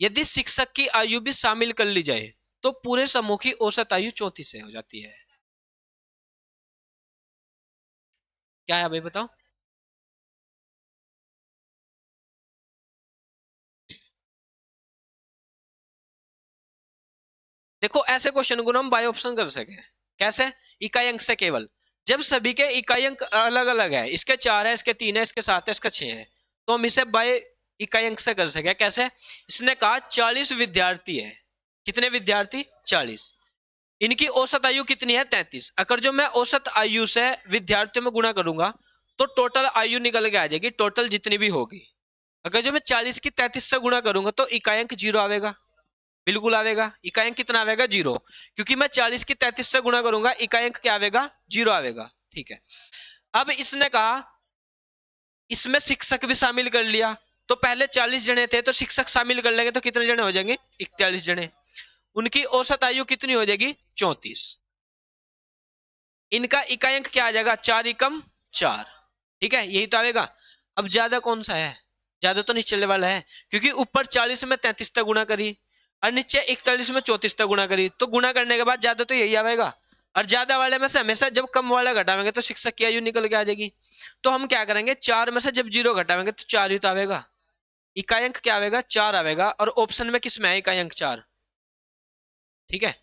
यदि शिक्षक की आयु भी शामिल कर ली जाए तो पूरे समूह की औसत आयु 34 हो जाती है। क्या है भाई, बताओ। देखो, ऐसे क्वेश्चन को ना हम बाय ऑप्शन कर सके। कैसे? इकाई अंक से केवल, जब सभी के इकाई अंक अलग अलग है, इसके 4 है, इसके 3 है, इसके 7 है, इसका 6 है, तो हम इसे बाय इकाई अंक से कर सके। कैसे? इसने कहा 40 विद्यार्थी है। कितने विद्यार्थी? 40। इनकी औसत आयु कितनी है? 33। अगर जो मैं औसत आयु से विद्यार्थियों में गुणा करूंगा तो टोटल आयु निकल के आ जाएगी, टोटल जितनी भी होगी। अगर जो मैं 40 की 33 से गुणा करूंगा तो इकाई अंक 0 आवेगा। बिल्कुल आवेगा। इकाई अंक कितना आवेगा? 0। क्योंकि मैं 40 की 33 से गुणा करूंगा, इकाई अंक क्या आवेगा? 0 आवेगा। ठीक है। अब इसने कहा इसमें शिक्षक भी शामिल कर लिया, तो पहले 40 जने थे तो शिक्षक शामिल कर लेंगे तो कितने जने हो जाएंगे? 41 जने। उनकी औसत आयु कितनी हो जाएगी? 34। इनका इकाई अंक क्या आ जाएगा? 4 एकम 4। ठीक है, यही तो आएगा। अब ज्यादा कौन सा है? ज्यादा तो निचले वाला है, क्योंकि ऊपर 40 में 33 तक गुणा करी और नीचे 41 में 34 तक गुणा करी, तो गुणा करने के बाद ज्यादा तो यही आएगा। और ज्यादा वाले में से हमेशा जब कम वाला घटावेंगे तो शिक्षक की आयु निकल के आ जाएगी। तो हम क्या करेंगे, 4 में से जब 0 घटावेंगे तो 4 ही तो आएगा। इकाई अंक क्या आएगा? 4 आएगा। और ऑप्शन में किस में है इकाई अंक 4? ठीक है,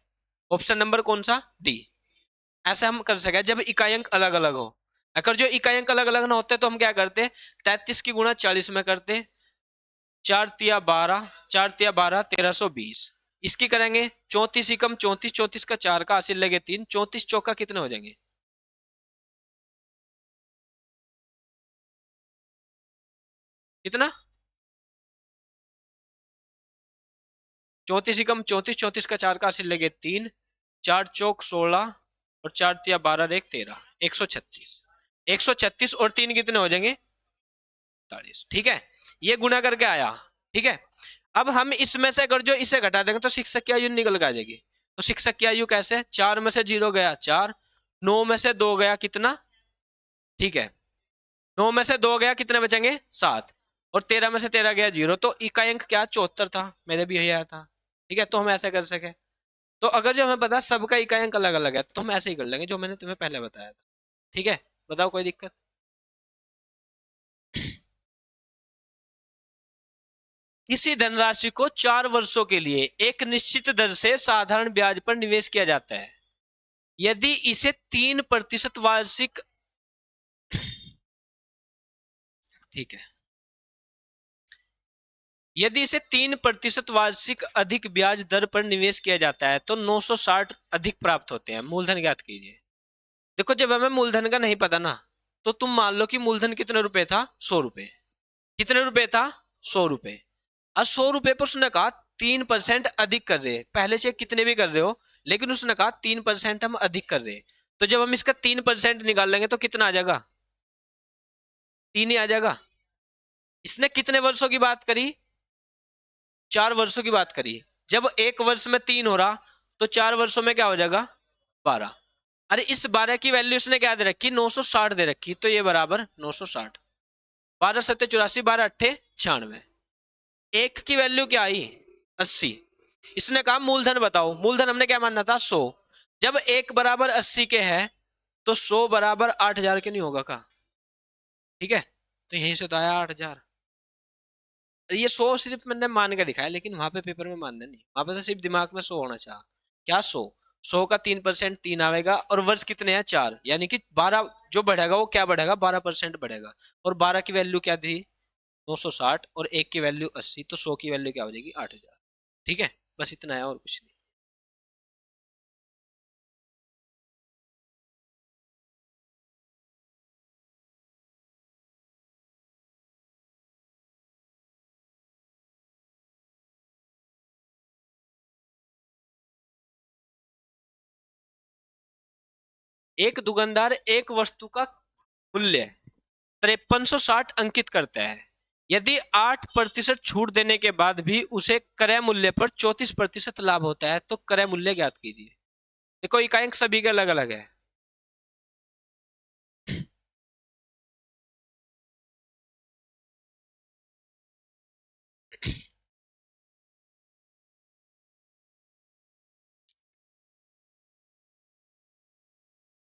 ऑप्शन नंबर कौन सा? डी। ऐसे हम कर सके जब इकाई अंक अलग अलग हो। अगर जो इकाई अंक अलग अलग ना होते तो हम क्या करते? 33 की गुणा 40 में करते। 4 तिया 12, 4 तिया 12, 1320। इसकी करेंगे 34 एकम 34, 34 का 4 का हासिल लगे 3, 34 चौका कितने हो जाएंगे? कितना? 34 एकम 34, 34 का 4 का हासिल लगे 3, 4 चौक 16 और 4 तिया 12 एक 13, 136। 136 और 3 कितने हो जाएंगे? 40। ठीक है, ये गुना करके आया। ठीक है, अब हम इसमें से अगर जो इसे घटा देंगे तो शिक्षक की आयु निकल के आ जाएगी। तो शिक्षक की आयु कैसे? 4 में से 0 गया 4, 9 में से 2 गया कितना? ठीक है, 9 में से 2 गया, कितने बचेंगे? 7। और 13 में से 13 गया 0, तो इकाई अंक क्या? 74 था। मेरे भी यही आया था। ठीक है, तो हम ऐसे कर सके। तो अगर जो हमें पता सबका इकाई अंक अलग अलग है तो हम ऐसे ही कर लेंगे जो मैंने तुम्हें पहले बताया था। ठीक है, बताओ, कोई दिक्कत? किसी धनराशि को 4 वर्षों के लिए एक निश्चित दर से साधारण ब्याज पर निवेश किया जाता है। यदि इसे 3% वार्षिक, ठीक है, यदि इसे 3% वार्षिक अधिक ब्याज दर पर निवेश किया जाता है तो 960 अधिक प्राप्त होते हैं। मूलधन ज्ञात कीजिए। देखो, जब हमें मूलधन का नहीं पता ना, तो तुम मान लो कि मूलधन कितने रुपए था? 100 रुपए। कितने रुपए था? 100 रुपए। और 100 रुपए पर उसने कहा 3% अधिक कर रहे हैं। पहले से कितने भी कर रहे हो, लेकिन उसने कहा 3% हम अधिक कर रहे हैं। तो जब हम इसका 3% निकाल लेंगे तो कितना आ जाएगा? 3 ही आ जाएगा। इसने कितने वर्षों की बात करी? 4 वर्षों की बात करी। जब एक वर्ष में 3 हो रहा तो 4 वर्षों में क्या हो जाएगा? 12। अरे इस 12 की वैल्यू इसने क्या दे रखी? 960 दे रखी, तो ये बराबर 960। 12 सत्ते 84, 12 अट्ठे 96। एक की वैल्यू क्या आई? 80। इसने कहा मूलधन बताओ। मूलधन हमने क्या मानना था? 100। जब एक बराबर 80 के है तो 100 बराबर 8000 के नहीं होगा का? ठीक है, तो यहीं से तो आया 8000। ये 100 सिर्फ मैंने मान के दिखाया, लेकिन वहां पे पेपर में मानना नहीं, वहां पे तो सिर्फ दिमाग में 100 होना चाहिए। क्या 100? 100 का 3% 3 आएगा। और वर्ष कितने हैं? 4, यानी कि 12 जो बढ़ेगा वो क्या बढ़ेगा? 12% बढ़ेगा। और 12 की वैल्यू क्या थी? 960। और एक की वैल्यू 80, तो 100 की वैल्यू क्या हो जाएगी? 8000। ठीक है, बस इतना है और कुछ नहीं। एक दुकानदार एक वस्तु का मूल्य 5360 अंकित करता है। यदि 8% छूट देने के बाद भी उसे क्रय मूल्य पर 34% लाभ होता है तो क्रय मूल्य ज्ञात कीजिए। देखो इकाई सभी के अलग अलग है।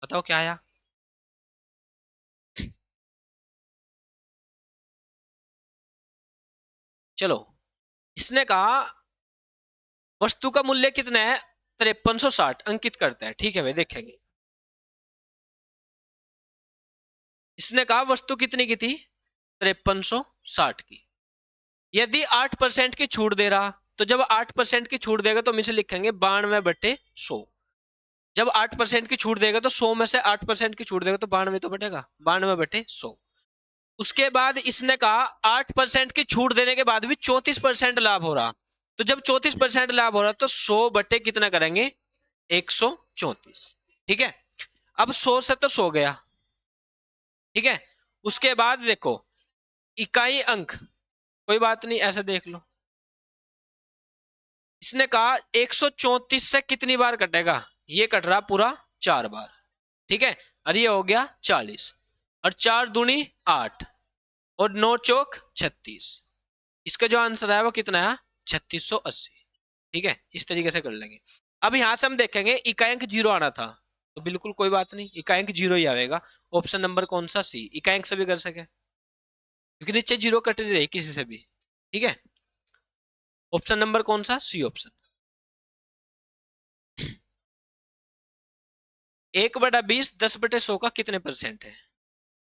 बताओ क्या आया। चलो, इसने कहा वस्तु का मूल्य कितना है, 5360 अंकित करता है। ठीक है भाई, देखेंगे। इसने कहा वस्तु कितनी की थी, 5360 की। यदि 8% की छूट दे रहा, तो जब 8% की छूट देगा तो हम इसे लिखेंगे 92/100। जब 8% की छूट देगा तो 100 में से 8% की छूट देगा तो 92 तो बटेगा, 92/100। उसके बाद इसने कहा 8% की छूट देने के बाद भी 34% लाभ हो रहा, तो जब 34% लाभ हो रहा तो 100 बटे कितना करेंगे, 134। ठीक है, अब 100 से तो 100 गया। ठीक है, उसके बाद देखो इकाई अंक, कोई बात नहीं ऐसे देख लो। इसने कहा 134 से कितनी बार कटेगा, ये कट रहा पूरा 4 बार। ठीक है, और ये हो गया 40, और 4 दूनी 8, और 9 चौक 36। इसका जो आंसर है वो कितना है, 3680। ठीक है, इस तरीके से कर लेंगे। अब यहां से हम देखेंगे इकाई अंक 0 आना था, तो बिल्कुल कोई बात नहीं, इकाई अंक 0 ही आएगा। ऑप्शन नंबर कौन सा, सी। इकाई अंक से भी कर सके क्योंकि नीचे 0 कट नहीं रही किसी से भी। ठीक है, ऑप्शन नंबर कौन सा, सी ऑप्शन। 1/20 10/100 का कितने परसेंट है,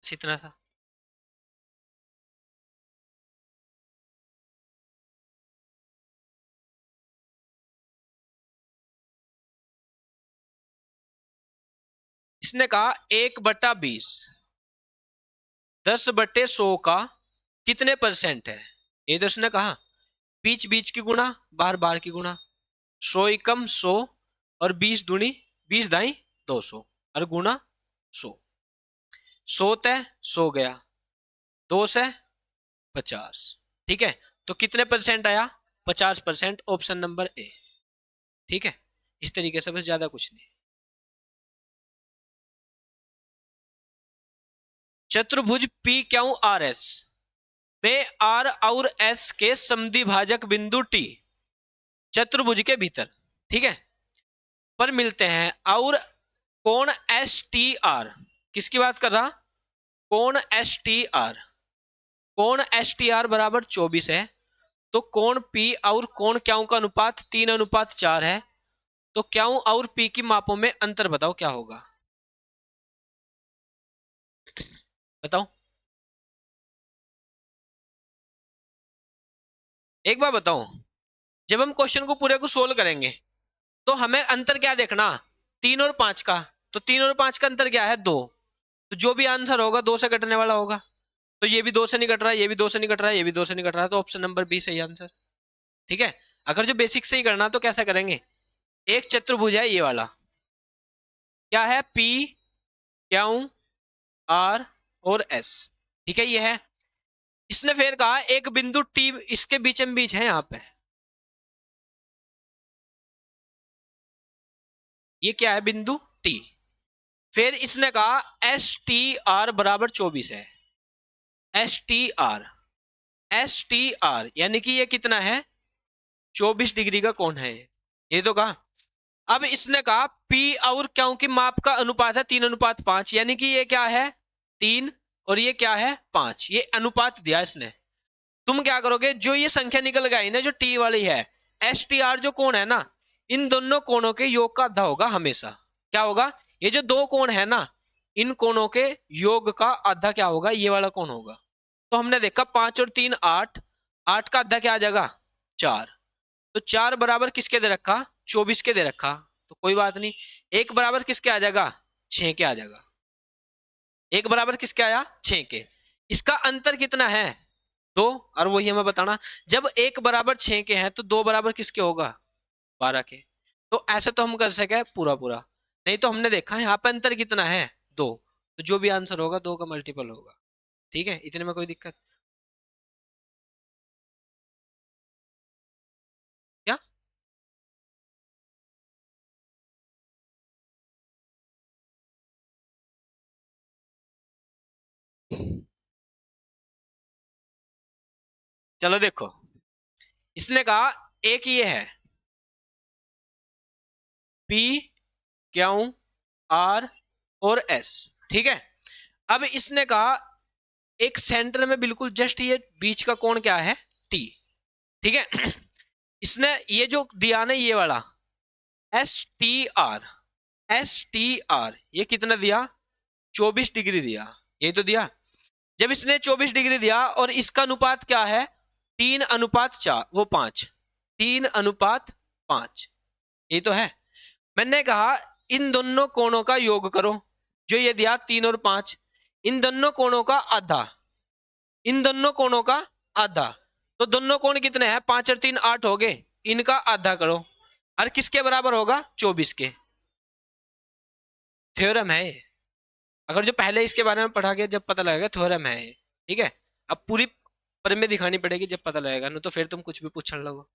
इतना था। इसने कहा 1/20 10/100 का कितने परसेंट है, ये तो इसने कहा बीच बीच की गुणा, बार बार की गुणा, 100 एकम 100, और 20 दूनी 20 दाई 200, और गुणा 100। 100 तय 100 गया, 2 से 50। ठीक है, तो कितने परसेंट आया, 50%, ऑप्शन नंबर ए। ठीक है, इस तरीके से, बस ज्यादा कुछ नहीं। चतुर्भुज पी क्यू आर एस में आर और एस के समद्विभाजक बिंदु टी चतुर्भुज के भीतर, ठीक है, पर मिलते हैं, और कोण एस टी आर, किसकी बात कर रहा, कोण एस टी आर, कोण एस टी आर बराबर 24 है, तो कोण पी और कोण क्यू का अनुपात 3:4 है, तो क्यू और पी की मापों में अंतर बताओ क्या होगा, बताओ। एक बार बताओ, जब हम क्वेश्चन को पूरे को सोल्व करेंगे तो हमें अंतर क्या देखना, 3 और 5 का, तो 3 और 5 का अंतर क्या है, 2, तो जो भी आंसर होगा 2 से कटने वाला होगा, तो ये भी 2 से नहीं कट रहा है, ये भी 2 से नहीं कट रहा है, ये भी 2 से नहीं कट रहा है, तो ऑप्शन नंबर बी सही आंसर। ठीक है, अगर जो बेसिक से ही करना तो कैसा करेंगे, एक चतुर्भुज है ये वाला, क्या है, पी क्यू आर और एस। ठीक है, ये है। इसने फिर कहा एक बिंदु टी इसके बीचम बीच है, यहाँ पे ये क्या है, बिंदु टी। फिर इसने कहा एस टी आर बराबर 24 है, S T R, S T R यानी कि ये कितना है, 24 डिग्री का कोण है, ये तो कहा। अब इसने कहा P और क्यों की माप का अनुपात है 3:5, यानी कि ये क्या है, 3, और ये क्या है, 5, ये अनुपात दिया इसने। तुम क्या करोगे, जो ये संख्या निकल गई ना, जो T वाली है, एस टी आर जो कोण है ना, इन दोनों कोणों के योग का आधा होगा हमेशा। क्या होगा, ये जो दो कोण है ना, इन कोणों के योग का आधा क्या होगा, ये वाला कोण होगा। तो हमने देखा 5 और 3 8, 8 का आधा क्या आ जाएगा, 4, तो 4 बराबर किसके दे रखा, 24 के दे रखा, तो कोई बात नहीं। 1 बराबर किसके आ जाएगा, 6 के आ जाएगा, 1 बराबर किसके आया, 6 के। इसका अंतर कितना है, 2, और वही हमें बताना, जब 1 बराबर 6 के हैं तो 2 बराबर किसके होगा, 12 के। तो ऐसे तो हम कर सके पूरा पूरा। नहीं तो हमने देखा है यहाँ पे अंतर कितना है, 2, तो जो भी आंसर होगा 2 का मल्टीपल होगा। ठीक है, इतने में कोई दिक्कत? क्या? चलो देखो, इसने कहा एक ये है P, Q, R और S। ठीक है, अब इसने कहा एक सेंटर में बिल्कुल जस्ट ये बीच का कोण क्या है, T। ठीक है, इसने ये जो दिया ना ये वाला STR, STR ये कितना दिया, 24 डिग्री दिया, यही तो दिया। जब इसने 24 डिग्री दिया और इसका अनुपात क्या है, 3:4, वो 5, 3:5, ये तो है। मैंने कहा इन दोनों कोणों का योग करो, जो ये दिया 3 और 5, इन दोनों कोणों का आधा, इन दोनों कोणों का आधा, तो दोनों कोण कितने हैं, 5 और 3 8 हो गए, इनका आधा करो, और किसके बराबर होगा, 24 के। थ्योरम है ये, अगर जो पहले इसके बारे में पढ़ा गया जब पता लगेगा, थ्योरम है ये। ठीक है, अब पूरी पर में दिखानी पड़ेगी जब पता लगेगा, नहीं तो फिर तुम कुछ भी पूछने लगो।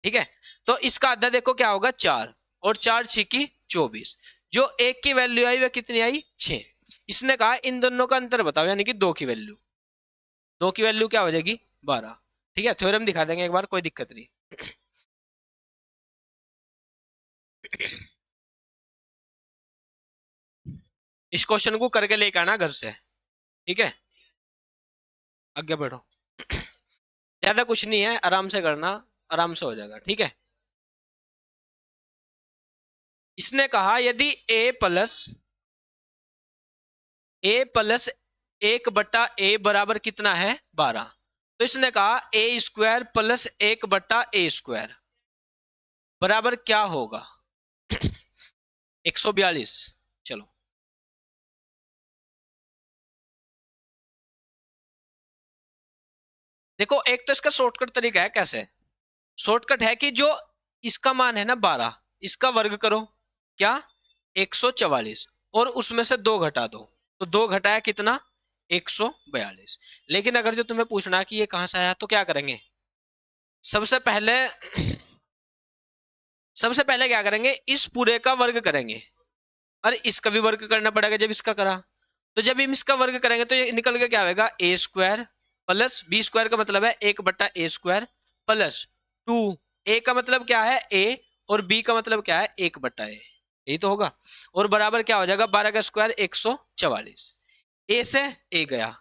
ठीक है, तो इसका आधा देखो क्या होगा, 4, और 4 6 24, जो एक की वैल्यू आई वह कितनी आई, 6। इसने कहा इन दोनों का अंतर बताओ, यानी कि 2 की वैल्यू, 2 की वैल्यू क्या हो जाएगी, 12। ठीक है, थ्योरम दिखा देंगे एक बार, कोई दिक्कत नहीं। इस क्वेश्चन को करके लेकर आना घर से। ठीक है, आगे बढ़ो। ज्यादा कुछ नहीं है, आराम से करना, आराम से हो जाएगा। ठीक है, इसने कहा यदि a प्लस 1/a बराबर कितना है, 12, तो इसने कहा a² प्लस 1/a² बराबर क्या होगा, 142। चलो देखो, एक तो इसका शॉर्टकट तरीका है, कैसे शॉर्टकट है कि जो इसका मान है ना 12, इसका वर्ग करो, क्या 144, और उसमें से 2 घटा दो, तो 2 घटाया कितना, 142। लेकिन अगर जो तुम्हें पूछना है कि ये कहां से आया, तो क्या करेंगे, सबसे पहले सबसे पहले क्या करेंगे, इस पूरे का वर्ग करेंगे, और इसका भी वर्ग करना पड़ेगा जब इसका करा, तो जब हम इसका वर्ग करेंगे तो ये निकल के क्या होगा, a² प्लस b² का मतलब है 1/a² प्लस 2, a का मतलब क्या है a, और b का मतलब क्या है 1/a, यही तो होगा, और बराबर क्या हो जाएगा, 12 का स्क्वायर 144। a से a गया,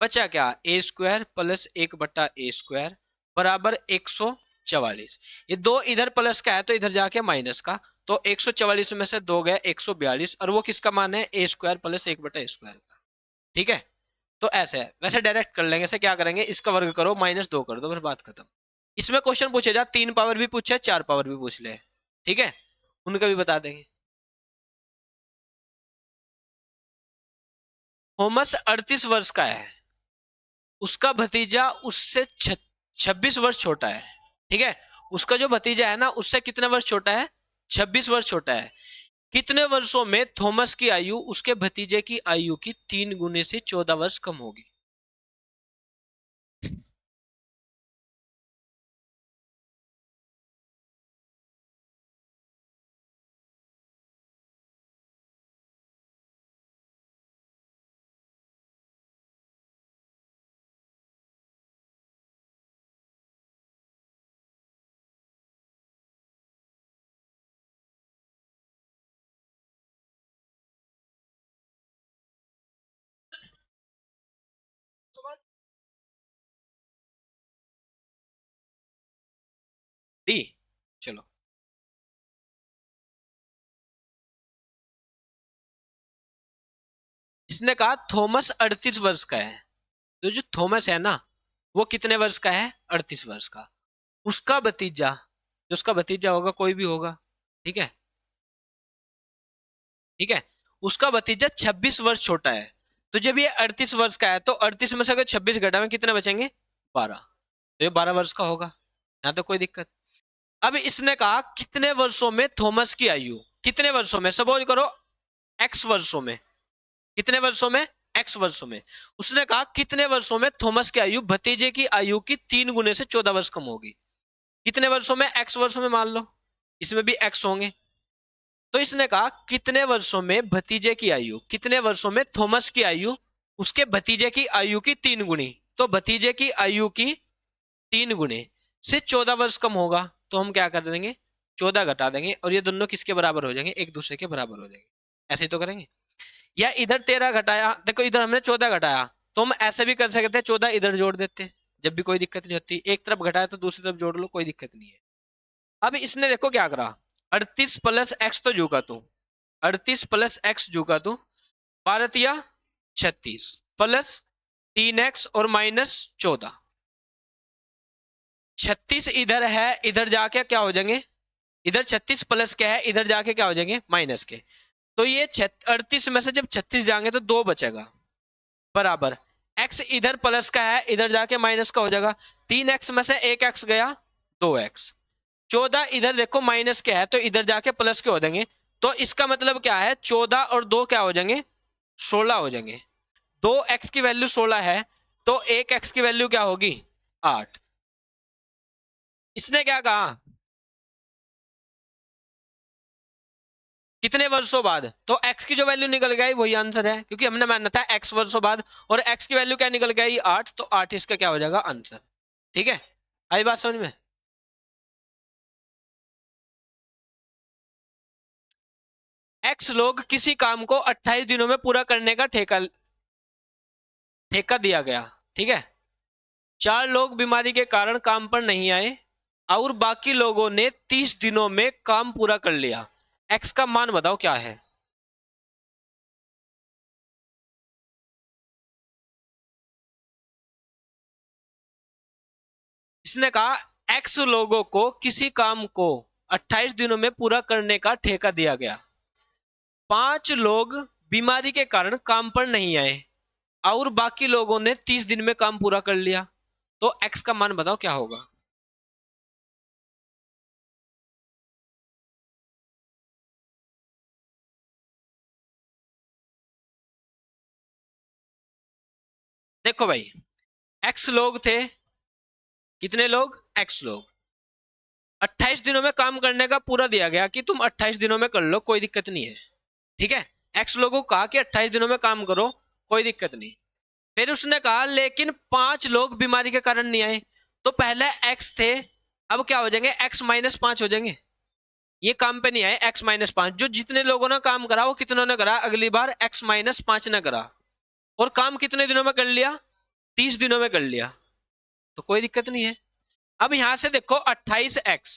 बचा क्या, a² प्लस 1/a² बराबर 144। ये 2 इधर प्लस का है तो इधर जाके माइनस का, तो 144 में से 2 गए 142, और वो किसका मान है, a² प्लस 1/a² का। ठीक है, तो ऐसे है, वैसे डायरेक्ट कर लेंगे, ऐसे क्या करेंगे, इसका वर्ग करो -2 कर दो, बस बात खत्म। इसमें क्वेश्चन पूछे जा 3 पावर भी पूछे, 4 पावर भी पूछ ले। ठीक है, उनका भी बता देंगे। थॉमस 38 वर्ष का है, उसका भतीजा उससे 26 वर्ष छोटा है। ठीक है, उसका जो भतीजा है ना, उससे कितने वर्ष छोटा है, 26 वर्ष छोटा है। कितने वर्षों में थॉमस की आयु उसके भतीजे की आयु की 3 गुने से 14 वर्ष कम होगी। डी, चलो इसने कहा थॉमस 38 वर्ष का है, तो जो थॉमस है ना, वो कितने वर्ष का है, 38 वर्ष का। उसका भतीजा, जो उसका भतीजा होगा, कोई भी होगा, ठीक है, ठीक है, उसका भतीजा 26 वर्ष छोटा है। तो जब ये 38 वर्ष का है, तो 38 में से अगर 26 घटा में कितने बचेंगे, 12, तो ये 12 वर्ष का होगा, यहां तो कोई दिक्कत। अब इसने कहा कितने वर्षों में थॉमस की आयु, कितने वर्षों में, सपोज करो एक्स वर्षों में। कितने वर्षों में? एक्स वर्षों में। उसने कहा कितने वर्षों में थॉमस की आयु भतीजे की आयु की 3 गुने से 14 वर्ष कम होगी। कितने वर्षों में? एक्स वर्षों में, मान लो इसमें भी एक्स होंगे। तो इसने कहा कितने वर्षों में भतीजे की आयु, कितने वर्षों में थॉमस की आयु उसके भतीजे की आयु की 3 गुनी, तो भतीजे की आयु की 3 गुने से 14 वर्ष कम होगा। तो हम क्या कर देंगे? 14 घटा देंगे और ये दोनों किसके बराबर हो जाएंगे? एक दूसरे के बराबर हो जाएंगे। ऐसे ही तो करेंगे। या इधर 13 घटाया, देखो इधर हमने 14 घटाया, तो हम ऐसे भी कर सकते हैं 14 इधर जोड़ देते, जब भी कोई दिक्कत नहीं होती। एक तरफ घटाया तो दूसरी तरफ जोड़ लो, कोई दिक्कत नहीं है। अब इसने देखो क्या करा, 38 प्लस एक्स तो जूका तू, 38 प्लस एक्स जूका तू, 12 या 36 प्लस 3x और माइनस 14। 36 इधर है, इधर जाके क्या हो जाएंगे? इधर 36 प्लस क्या है, इधर जाके क्या हो जाएंगे? माइनस के। तो ये 38 में से जब 36 जाएंगे तो 2 बचेगा, बराबर x इधर प्लस का है, इधर जाके माइनस का हो जाएगा। 3x में से 1x गया, 2x। 14 इधर देखो माइनस के है, तो इधर जाके प्लस के हो जाएंगे। तो इसका मतलब क्या है? 14 और 2 क्या हो जाएंगे? 16 हो जाएंगे। 2x की वैल्यू 16 है, तो 1x की वैल्यू क्या होगी? 8। इसने क्या कहा? कितने वर्षों बाद? तो x की जो वैल्यू निकल गई वही आंसर है, क्योंकि हमने माना था x वर्षों बाद, और x की वैल्यू क्या निकल गई? 8। तो 8 इसका क्या हो जाएगा? आंसर। ठीक है, आई बात समझ में? x लोग किसी काम को 28 दिनों में पूरा करने का ठेका दिया गया। ठीक है, 4 लोग बीमारी के कारण काम पर नहीं आए और बाकी लोगों ने 30 दिनों में काम पूरा कर लिया। x का मान बताओ क्या है? इसने कहा x लोगों को किसी काम को 28 दिनों में पूरा करने का ठेका दिया गया। 5 लोग बीमारी के कारण काम पर नहीं आए और बाकी लोगों ने 30 दिन में काम पूरा कर लिया। तो x का मान बताओ क्या होगा? देखो भाई, x लोग थे, कितने लोग? x लोग। 28 दिनों में काम करने का पूरा दिया गया कि तुम 28 दिनों में कर लो, कोई दिक्कत नहीं है। ठीक है, x लोगों को कहा कि 28 दिनों में काम करो, कोई दिक्कत नहीं। फिर उसने कहा लेकिन 5 लोग बीमारी के कारण नहीं आए, तो पहले x थे, अब क्या हो जाएंगे? x माइनस 5 हो जाएंगे। ये काम पे नहीं आए, x माइनस 5। जो जितने लोगों ने काम करा वो कितनों ने करा? अगली बार x माइनस 5 ने करा, और काम कितने दिनों में कर लिया? 30 दिनों में कर लिया, तो कोई दिक्कत नहीं है। अब यहां से देखो 28x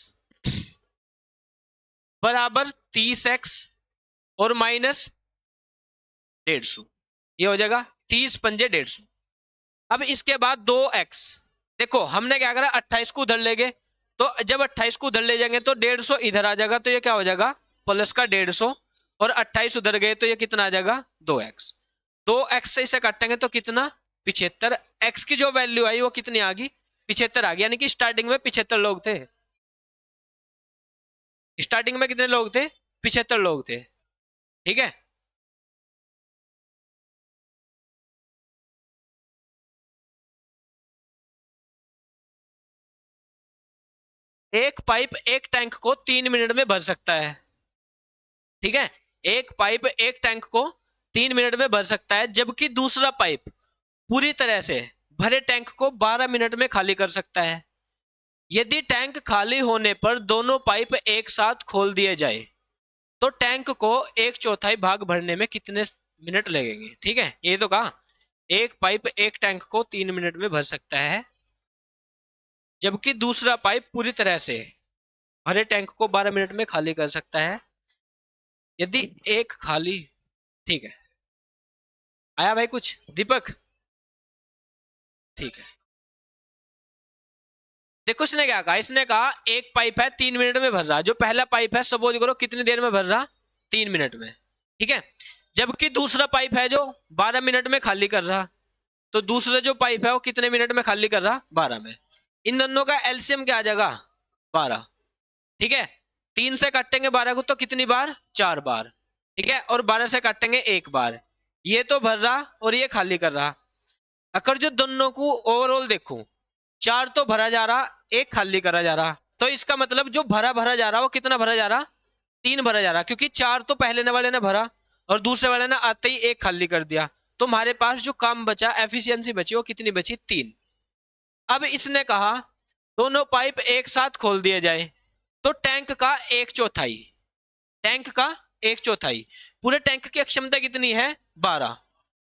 बराबर 30x और माइनस 150, ये हो जाएगा 30 पंजे 150। अब इसके बाद 2x, देखो हमने क्या करा? 28 को उधर ले गए, तो जब 28 को उधर ले जाएंगे तो 150 इधर आ जाएगा, तो ये क्या हो जाएगा? प्लस का 150, और 28 उधर गए तो ये कितना आ जाएगा? 2x। 2x से इसे काटेंगे तो कितना? 75। x की जो वैल्यू आई वो कितनी आ गई? 75 आ गई। यानी कि स्टार्टिंग में 75 लोग थे। स्टार्टिंग में कितने लोग थे? 75 लोग थे। ठीक है, एक पाइप एक टैंक को 3 मिनट में भर सकता है। ठीक है, एक पाइप एक टैंक को 3 मिनट में भर सकता है, जबकि दूसरा पाइप पूरी तरह से भरे टैंक को 12 मिनट में खाली कर सकता है। यदि टैंक खाली होने पर दोनों पाइप एक साथ खोल दिए जाए तो टैंक को 1/4 भाग भरने में कितने मिनट लगेंगे? ठीक है, ये तो कहा एक पाइप एक टैंक को 3 मिनट में भर सकता है, जबकि दूसरा पाइप पूरी तरह से भरे टैंक को 12 मिनट में खाली कर सकता है। यदि एक खाली, ठीक है, आया भाई कुछ दीपक? ठीक है, देखो इसने क्या कहा, इसने कहा एक पाइप है 3 मिनट में भर रहा, जो पहला पाइप है सपोज करो कितनी देर में भर रहा? 3 मिनट में। ठीक है, जबकि दूसरा पाइप है जो 12 मिनट में खाली कर रहा, तो दूसरा जो पाइप है वो कितने मिनट में खाली कर रहा? 12 में। इन दोनों का एलसीएम क्या आ जाएगा? 12। ठीक है, 3 से काटेंगे 12 को तो कितनी बार? 4 बार। ठीक है, और 12 से काटेंगे एक बार, ये तो भर रहा और ये खाली कर रहा। अगर जो दोनों को ओवरऑल देखूं, 4 तो भरा जा रहा, एक खाली करा जा रहा, तो इसका मतलब जो भरा भरा जा रहा वो कितना भरा जा रहा, 3 भरा जा रहा, क्योंकि 4 तो पहले वाले ने भरा और दूसरे वाले ने आते ही एक खाली कर दिया। तो हमारे पास जो काम बचा, एफिशिएंसी बची, वो कितनी बची, 3। अब इसने कहा दोनों पाइप एक साथ खोल दिए जाए तो टैंक का एक चौथाई, टैंक का एक चौथाई, पूरे टैंक की अक्षमता कितनी है, 12।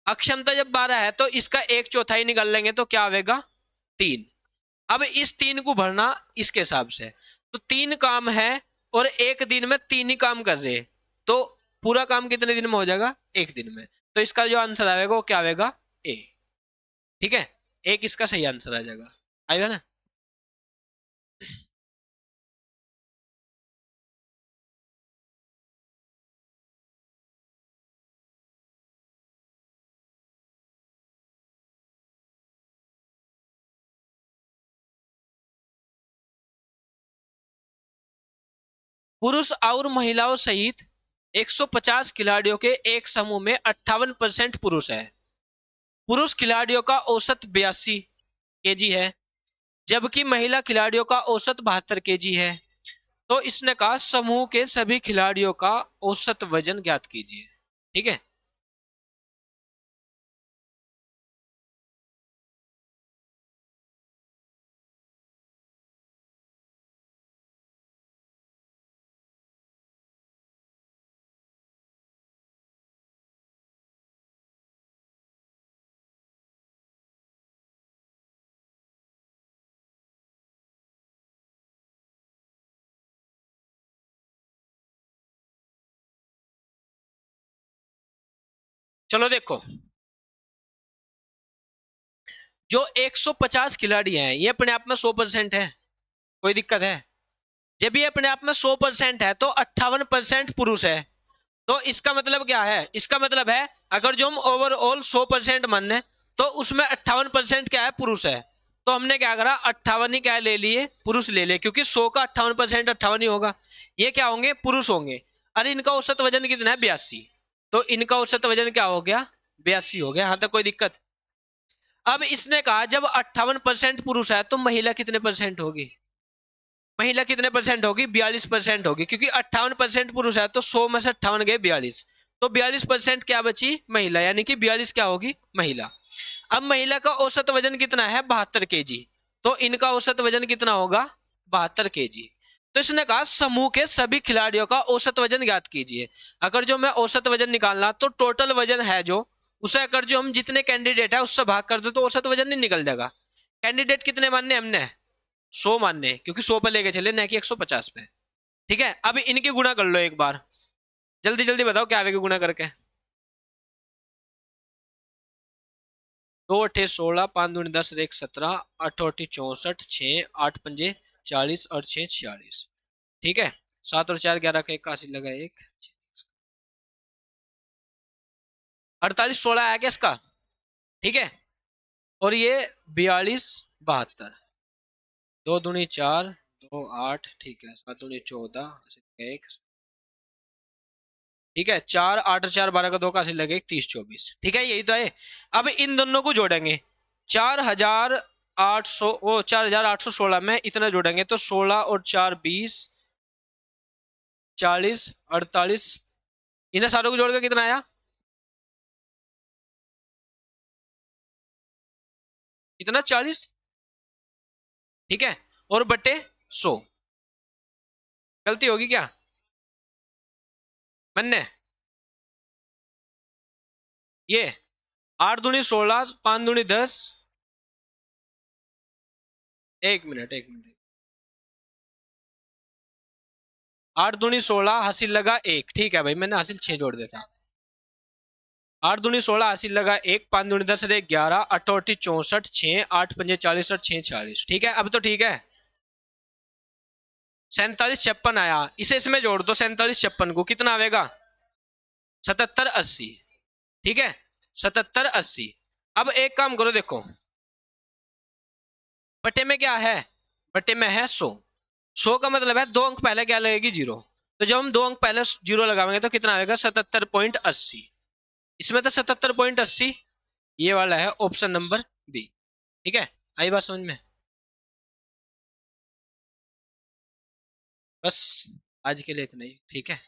अक्षमता जब 12 है तो इसका एक चौथाई निकाल लेंगे तो क्या आएगा, 3। अब इस 3 को भरना इसके हिसाब से, तो 3 काम है और एक दिन में 3 ही काम कर रहे हैं, तो पूरा काम कितने दिन में हो जाएगा, एक दिन में। तो इसका जो आंसर आएगा वो क्या आएगा, ए। ठीक है, एक इसका सही आंसर आ जाएगा, आएगा ना। पुरुष और महिलाओं सहित 150 खिलाड़ियों के एक समूह में 58% पुरुष है। पुरुष खिलाड़ियों का औसत 82 केजी है, जबकि महिला खिलाड़ियों का औसत 72 केजी है। तो इसने कहा समूह के सभी खिलाड़ियों का औसत वजन ज्ञात कीजिए। ठीक है, चलो देखो, जो 150 खिलाड़ी हैं ये अपने आप में 100% है, कोई दिक्कत है। जब ये अपने आप में 100% है तो 58% पुरुष है। तो इसका मतलब क्या है, इसका मतलब है अगर जो हम ओवरऑल 100% माने तो उसमें 58% क्या है, पुरुष है। तो हमने क्या करा, 58 ही क्या ले लिए, पुरुष ले लिए, क्योंकि 100 का 58% 58 ही होगा। ये क्या होंगे, पुरुष होंगे। अरे इनका औसत वजन कितना है, 82। तो इनका औसत वजन क्या हो गया, 82 हो गया। यहाँ तक कोई दिक्कत। अब इसने कहा जब 58% पुरुष है तो महिला कितने परसेंट होगी, महिला कितने परसेंट होगी, 42% होगी, क्योंकि 58% पुरुष है तो 100 में से 58 गए 42, तो 42% क्या बची, महिला, यानी कि 42 क्या होगी, महिला। अब महिला का औसत वजन कितना है, 72 केजी, तो इनका औसत वजन कितना होगा, 72 केजी। तो इसने कहा समूह के सभी खिलाड़ियों का औसत वजन ज्ञात कीजिए। अगर जो मैं औसत वजन निकालना तो टोटल वजन है जो, उसे अगर जो हम जितने कैंडिडेट है उससे भाग कर दो तो औसत वजन नहीं निकल जाएगा। कैंडिडेट कितने मानने हमने, 100 मानने, क्योंकि 100 पे लेके चले ना कि 150 पे। ठीक है, अब इनकी गुणा कर लो एक बार, जल्दी जल्दी बताओ क्या आएगा गुणा करके। 2 × 8 = 16, 5 × 10 = 17, 8 × 8 = 64, 6 8 पंजे 40 और 6 46। ठीक है, 7 और 4 11 का 81 लगा, एक 48 16 आया क्या इसका। ठीक है, और ये 42 72, 2 दूनी 4, 2 8, ठीक है, 7 दूनी 14, एक, ठीक है, 4 8 4 12 का 2 का हासिल लगे 30 24। ठीक है, यही तो है। अब इन दोनों को जोड़ेंगे, 4800, ओ 4816 में इतना जोड़ेंगे तो 16 और 4 20, 40 48, इन्हें सारों को जोड़कर कितना आया, इतना 40। ठीक है, और बटे 100, गलती होगी क्या, बनने ये 8 दूनी 16, 5 दूनी 10, 1 मिनट 1 मिनट, 8 दूनी 16 हासिल लगा 1, ठीक है भाई, मैंने हासिल 6 जोड़ देता। 8 दूनी 16 हासिल लगा 1, 5 दूनी 10 11, 8 8 64, 6 8 पंजे 40 और 6 40। ठीक है, अब तो ठीक है। 47 56 आया, इसे इसमें जोड़ दो, 47 56 को कितना आएगा, 77 80। ठीक है, 77 80। अब एक काम करो, देखो बटे में क्या है, बटे में है 100। 100 का मतलब है 2 अंक पहले क्या लगेगी, 0। तो जब हम 2 अंक पहले जीरो लगाएंगे तो कितना आएगा 77.80। इसमें तो 77.80, ये वाला है ऑप्शन नंबर बी। ठीक है, आई बात समझ में? बस आज के लिए इतना ही, ठीक है।